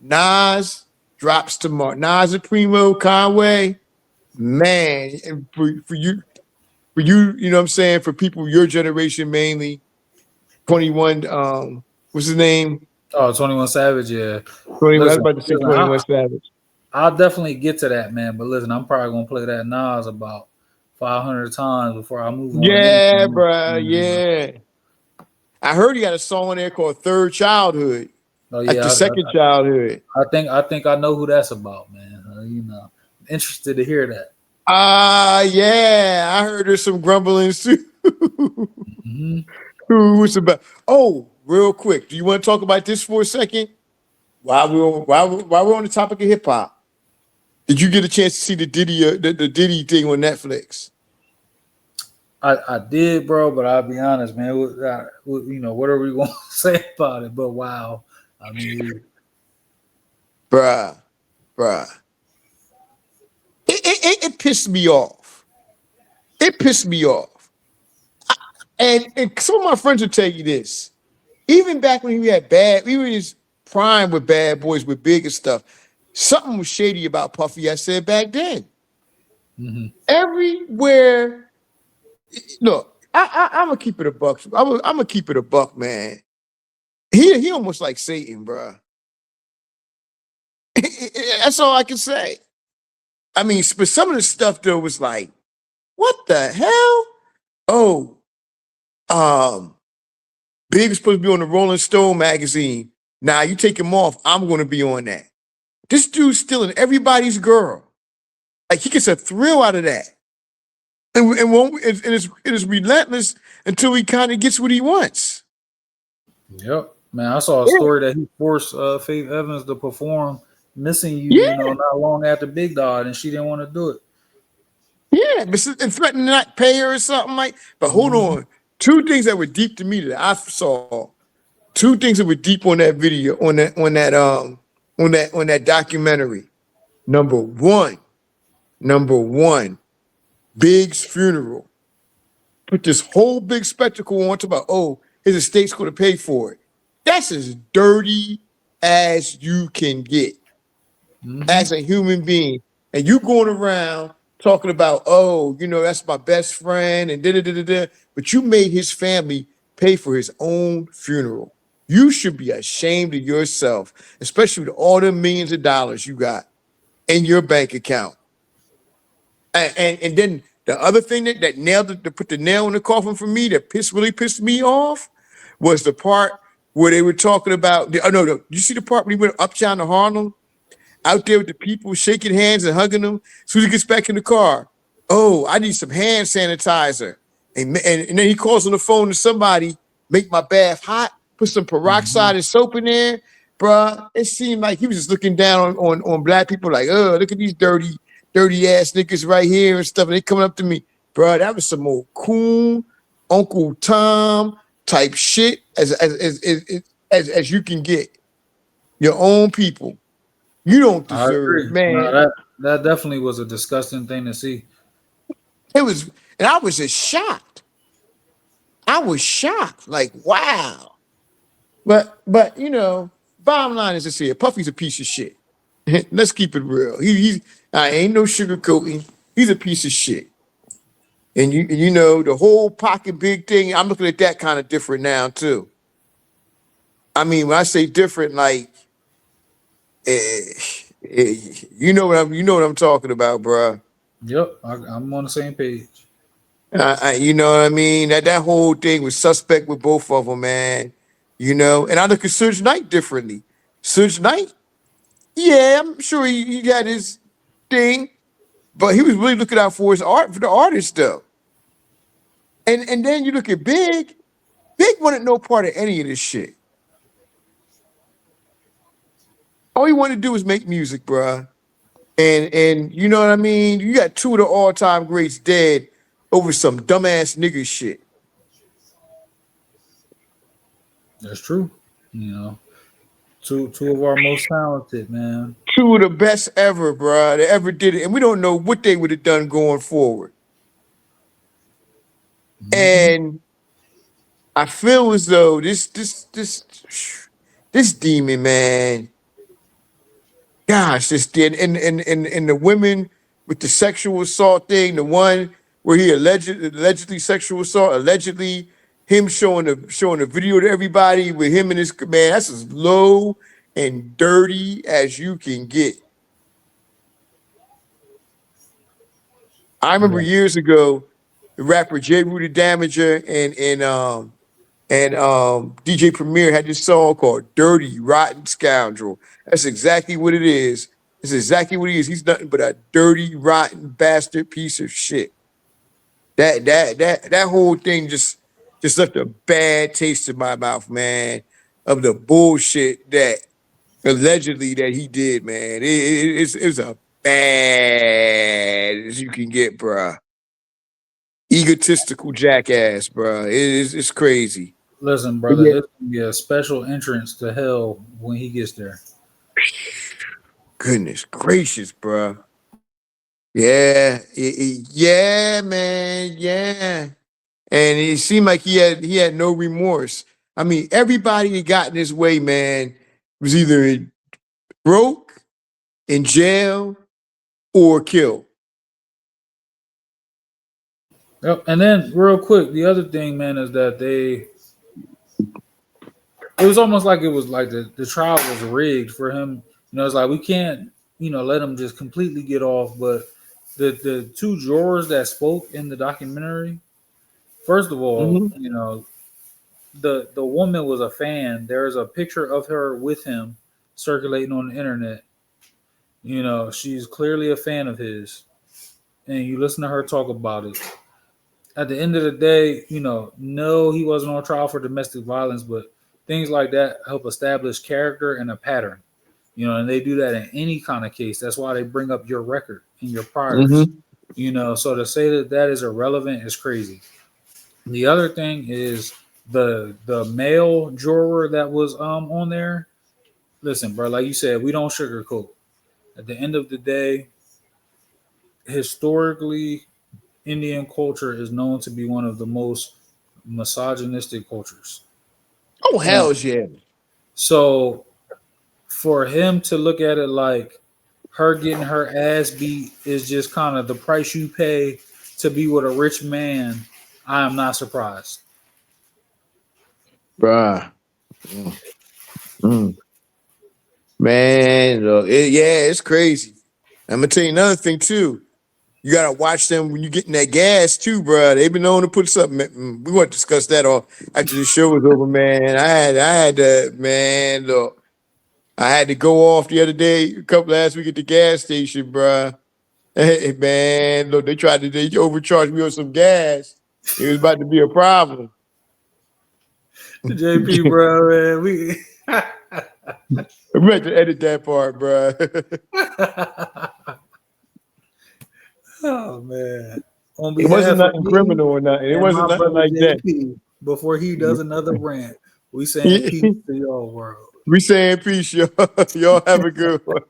Nas drops tomorrow. Nas and Primo Conway, man, and for you, you know what I'm saying, for people your generation mainly, 21. What's his name? Oh, 21 Savage, yeah. 21. I was about to say 21 Savage. I'll definitely get to that, man. But listen, I'm probably gonna play that Nas about 500 times before I move on. Yeah, bro. Yeah. I heard he got a song on there called Third Childhood. Oh, yeah, like the second childhood. I think I know who that's about, man. Interested to hear that. Yeah. I heard there's some grumblings too. Who's about? Oh, real quick. Do you want to talk about this for a second? While we're on the topic of hip hop, did you get a chance to see the Diddy thing on Netflix? I did, bro, but I'll be honest, man. What are we going to say about it? But wow, bruh, it pissed me off. It pissed me off. And some of my friends will tell you this. Even back when he were in his prime with Bad Boys with Big and stuff, something was shady about Puffy. I said back then. Everywhere. Look, I'm gonna keep it a buck. I'm gonna keep it a buck, man. He almost like Satan, bro. That's all I can say. But some of the stuff though was like, what the hell? Oh, Big was supposed to be on the Rolling Stone magazine. Nah, you take him off. I'm gonna be on that. This dude's stealing everybody's girl. Like he gets a thrill out of that. And it's relentless until he kind of gets what he wants. Yep, man. I saw a story that he forced Faith Evans to perform "Missing You," not long after Big died, and she didn't want to do it. Yeah, and threatening to not pay her or something like. But hold on, 2 things that were deep to me that I saw. 2 things that were deep on that video, on that documentary. Number one. Big's funeral. Put this whole big spectacle on to about, oh, his estate's going to pay for it. That's as dirty as you can get Mm-hmm. as a human being. And you going around talking about, oh, that's my best friend and da da da da da. But you made his family pay for his own funeral. You should be ashamed of yourself, especially with all the millions of dollars you got in your bank account. And then the other thing that nailed it, to put the nail in the coffin for me, that really pissed me off, was the part where they were talking about. Oh no, you see the part when he went uptown to Harlem, out there with the people shaking hands and hugging them. As soon as he gets back in the car, oh, I need some hand sanitizer, and then he calls on the phone to somebody, make my bath hot, put some Mm-hmm. peroxide and soap in there, bruh. It seemed like he was just looking down on black people, like, oh, look at these dirty ass niggas right here and stuff. And they coming up to me, bruh. That was some old cool Uncle Tom type shit as you can get. Your own people. You don't I deserve, agree. No, man. that definitely was a disgusting thing to see. It was, and I was just shocked. I was shocked. Like, wow. But bottom line is this here. Puffy's a piece of shit. Let's keep it real. He's I ain't no sugarcoating. He's a piece of shit. And the whole pocket big thing, I'm looking at that kind of different now too. I mean, when I say different, like eh, eh, you know what I'm talking about, bruh. Yep, I'm on the same page. You know what I mean? That whole thing was suspect with both of them, man. And I look at Suge Knight differently. Suge Knight, yeah, I'm sure he got his thing, but he was really looking out for his art, for the artist though. And then you look at Big. Big wanted no part of any of this shit. All he wanted to do was make music, bruh. And you know what I mean? You got two of the all-time greats dead over some dumbass nigga shit. That's true. You know, two of our most talented, man. Two of the best ever, bruh, that ever did it. And we don't know what they would have done going forward. Mm-hmm. And I feel as though this demon, man, gosh, this did and the women with the sexual assault thing, the one where he allegedly sexual assault, allegedly him showing the video to everybody with him and his man, that's as low and dirty as you can get. I remember Yeah. years ago, the rapper J. Rue the Damager and DJ Premier had this song called "Dirty Rotten Scoundrel." That's exactly what it is. It's exactly what he is. He's nothing but a dirty, rotten bastard piece of shit. That whole thing just left a bad taste in my mouth, man, of the bullshit that allegedly that he did, man. It's a bad as you can get, bruh. Egotistical jackass, bruh. It's crazy. Listen, But brother, yeah, it's gonna be a special entrance to hell when he gets there. goodness gracious, bruh. Yeah, yeah, man, yeah. And it seemed like he had no remorse. I mean, everybody that got in his way, man, was either broke, in jail, or killed. Yep. And then, real quick, the other thing, man, is that it was almost like it was like the trial was rigged for him. You know, it's like we can't, let him just completely get off. But the two jurors that spoke in the documentary, first of all, Hmm. the woman was a fan. There's a picture of her with him circulating on the internet. She's clearly a fan of his. And you listen to her talk about it. At the end of the day, no, he wasn't on trial for domestic violence, but things like that help establish character and a pattern. And they do that in any kind of case. That's why they bring up your record and your priors. Hmm. So to say that is irrelevant is crazy. The other thing is the male juror that was on there. Listen, bro, like you said, we don't sugarcoat. At the end of the day, historically, Indian culture is known to be one of the most misogynistic cultures. Oh, And hell yeah. so for him to look at it like her getting her ass beat is just kind of the price you pay to be with a rich man, I am not surprised. Bruh. Mm. Mm. Man, look, yeah, it's crazy. I'm gonna tell you another thing too. You gotta watch them when you get in that gas too, bro. They've been known to put something. We won't discuss that all after the show was over, man. I had to, man. Look, I had to go off the other day, a couple last week at the gas station, bro. Hey, man, look, they overcharged me on some gas. It was about to be a problem. JP, bro, man, we. I'm ready to edit that part, bro. Oh man! On It wasn't behalf of nothing me criminal or nothing. It and my wasn't nothing brother like that. JP, before he does another rant, we saying peace to y'all world. We saying peace, y'all. Y'all have a good one.